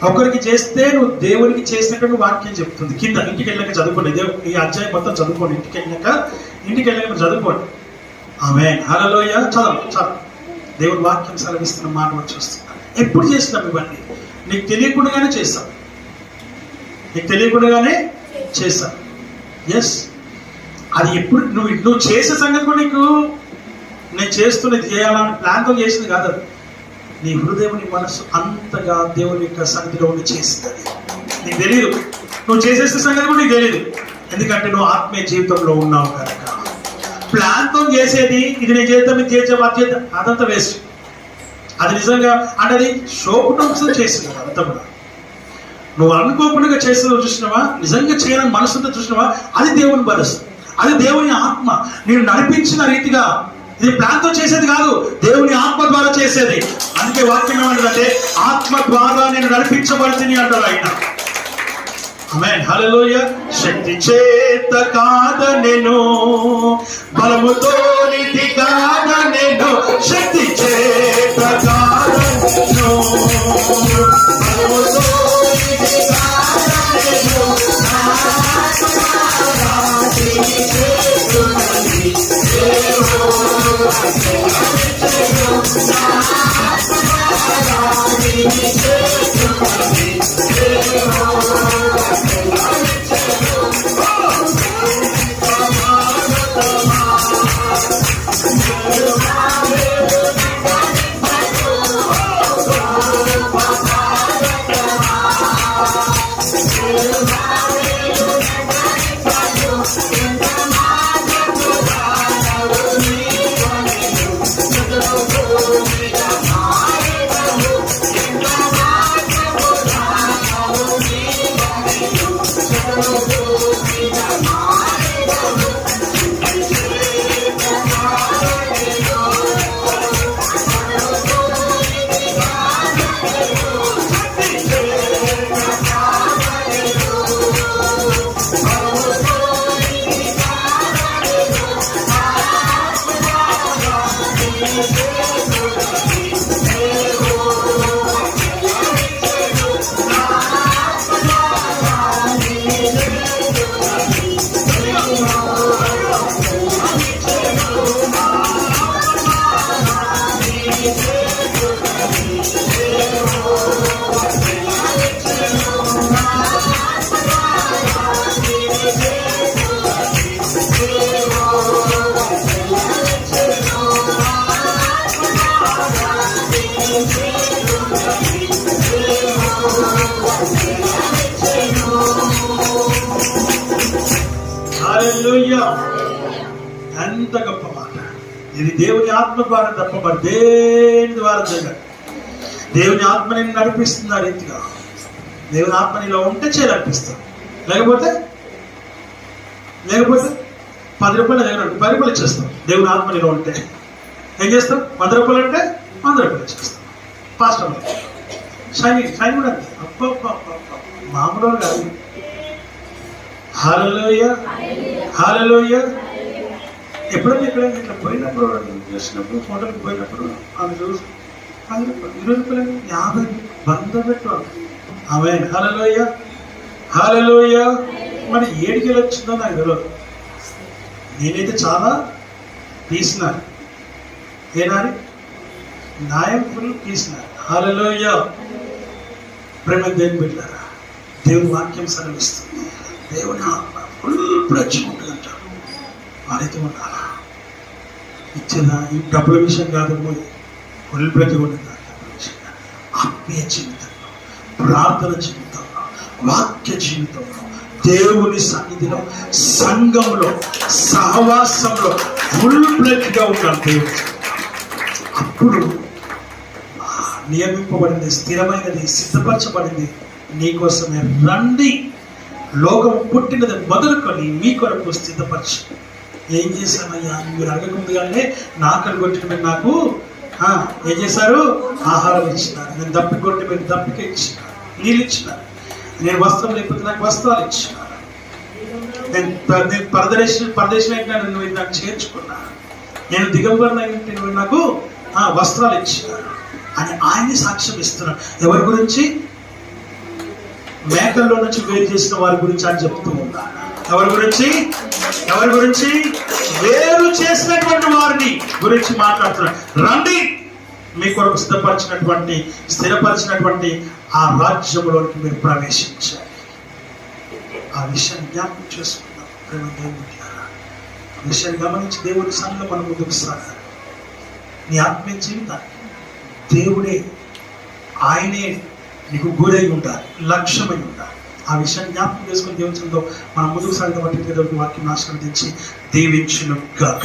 ఒకరికి చేస్తే నువ్వు దేవునికి చేసినట్టు వాక్యం చెప్తుంది. కింద ఇంటికి వెళ్ళాక చదువుకోండి, ఈ అధ్యాయం మొత్తం చదువుకోండి. ఇంటికి వెళ్ళాక చదువుకోండి. ఆమేన్. హల్లెలూయా. చదువు. దేవుని వాక్యం సెలవిస్తున్న మాట చూస్తున్నాను. ఎప్పుడు చేసినాం ఇవన్నీ? నీకు తెలియకుండానే చేస్తాం, నీకు తెలియకుండానే చేస్తాం. ఎస్, అది ఎప్పుడు నువ్వు చేసే సంగతి కూడా నీకు నేను చేస్తున్నది చేయాలని ప్లాన్తో చేసింది కాదు. నీ హృదయం, నీ మనసు అంతగా దేవుని యొక్క సన్నిధిలో ఉండి చేసింది. నీకు తెలియదు. నువ్వు చేసేసే సంగతి కూడా నీకు తెలియదు. ఎందుకంటే నువ్వు ఆత్మీయ జీవితంలో ఉన్నావు కనుక. ప్లాన్తో చేసేది, ఇది నేను చేద్దాం, ఇది చేద్దాం, అదంతా వేస్ట్. అది నిజంగా అంటే అది షోకుటంతో చేసింది. అదంతా కూడా నువ్వు అనుకోకుండా చేసేది చూసినావా, నిజంగా చేయాలని మనసుతో చూసినావా, అది దేవుని మనసు, అది దేవుని ఆత్మ నేను నడిపించిన రీతిగా. ఇది ప్లాన్తో చేసేది కాదు, దేవుని ఆత్మ ద్వారా చేసేది. అందుకే వాక్యం ఏమంటుందంటే ఆత్మ ద్వారా నేను నడిపించబడుతుంది అంటారు ఆయన. ఆమేన్, హల్లెలూయా. శక్తి చేత కాద నేను, బలముతో నీతి కాద నేను, శక్తి చేత కాద నేను, బలముతో నీతి కాద నేను, హల్లెలూయా. ఎంత గొప్ప మాట ఇది! దేవుని ఆత్మ ద్వారా తప్ప మరి దేని ద్వారా జరగదు. దేవుని ఆత్మ నేను నడిపిస్తున్న రీతిగా, దేవుని ఆత్మ నీలో ఉంటే చేయాలనిపిస్తాను. లేకపోతే 10 రూపాయల దగ్గర 10 రూపాయలు ఇచ్చేస్తాం. దేవుని ఆత్మ నీలో ఉంటే ఏం చేస్తాం? 10 రూపాయలు అంటే 100 రూపాయలు ఇచ్చేస్తాం. పాస్టర్ షైన్ కూడా మామూలు కాదు. హల్లెలూయా, హల్లెలూయా. ఎప్పుడైనా ఎక్కడైనా ఇట్లా పోయినప్పుడు చేసినప్పుడు హోటల్కి పోయినప్పుడు ఆమె చూసి 10 రూపాయలు 20 రూపాయలు 50 100 పెట్టు. ఆమేన్, హల్లెలూయా, హల్లెలూయా. మరి ఏడికి వచ్చిందో నాకు తెలియదు. నేనైతే చాలా తీసినాను. ఏనాడు న్యాయం ఫుల్ తీసినాను. హల్లెలూయా. ప్రేమ దేవుని బిడ్డలారా, దేవుని వాక్యం సెలవిస్తుంది. దేవుని ఆత్మ ఫుల్ ప్లజ్ ఉంటుందంట. వారైతే ఉండాలా ఇచ్చేదా? ఈ డబ్బుల విషయం కాదు, ఫుల్ ప్లజ్ ఉంటుంది. ఆత్మీయ జీవితంలో, ప్రార్థన జీవితంలో, వాక్య జీవితంలో, దేవుని సన్నిధిలో, సంఘంలో, సహవాసంలో ఫుల్ ప్లెజ్గా ఉంటాను దేవుడు. అప్పుడు నియమింపబడింది, స్థిరమైనది, సిద్ధపరచబడింది నీకోసమే. రండి, లోకం పుట్టినది మొదలుకొని మీ కొరకు స్థిరపరచు. ఏం చేశామయ్యా మీరు అడగకుండానే నాకలు కొట్టిన మీరు నాకు ఏం చేశారు? ఆహారం ఇచ్చినారు. నేను దప్పి కొట్టి మీరు దప్పిక ఇచ్చినారు, నీళ్ళు ఇచ్చినారు. నేను వస్త్రం లేకపోతే నాకు వస్త్రాలు ఇచ్చినారు. నేను పరదేశం అయినా నువ్వు నాకు చేర్చుకున్నాను. నేను దిగంబరణ అయినట్టు నువ్వు నాకు వస్త్రాలు ఇచ్చినారు అని ఆయన్ని సాక్ష్యం ఇస్తున్నాడు. ఎవరి గురించి? మేకల్లో నుంచి వేరు చేసిన వారి గురించి అని చెప్తూ ఉన్నారు. ఎవరి గురించి? ఎవరి గురించి? వేరు చేసినటువంటి వారిని గురించి మాట్లాడుతున్నాడు. రండి, మీ కొరకు సిద్ధపరిచినటువంటి, స్థిరపరిచినటువంటి ఆ రాజ్యంలోనికి మీరు ప్రవేశించాలి. ఆ విషయాన్ని జ్ఞాపకం చేసుకున్నాం. ప్రేమ దేవుని ఆ విషయాన్ని గమనించి దేవుని సన్నిధిలో మనం ముందుకు సాగాలి. నీ ఆత్మీయ జీవితాన్ని దేవుడే, ఆయనే నీకు గురై ఉండాలి, లక్ష్యమై ఉండాలి. ఆ విషయాన్ని జ్ఞాపకం చేసుకుని దేవుని సన్నిధిలో మనం ముందుకు సాగిన బట్టి వాక్యం ఆశీర్వదించి దీవించును గాక.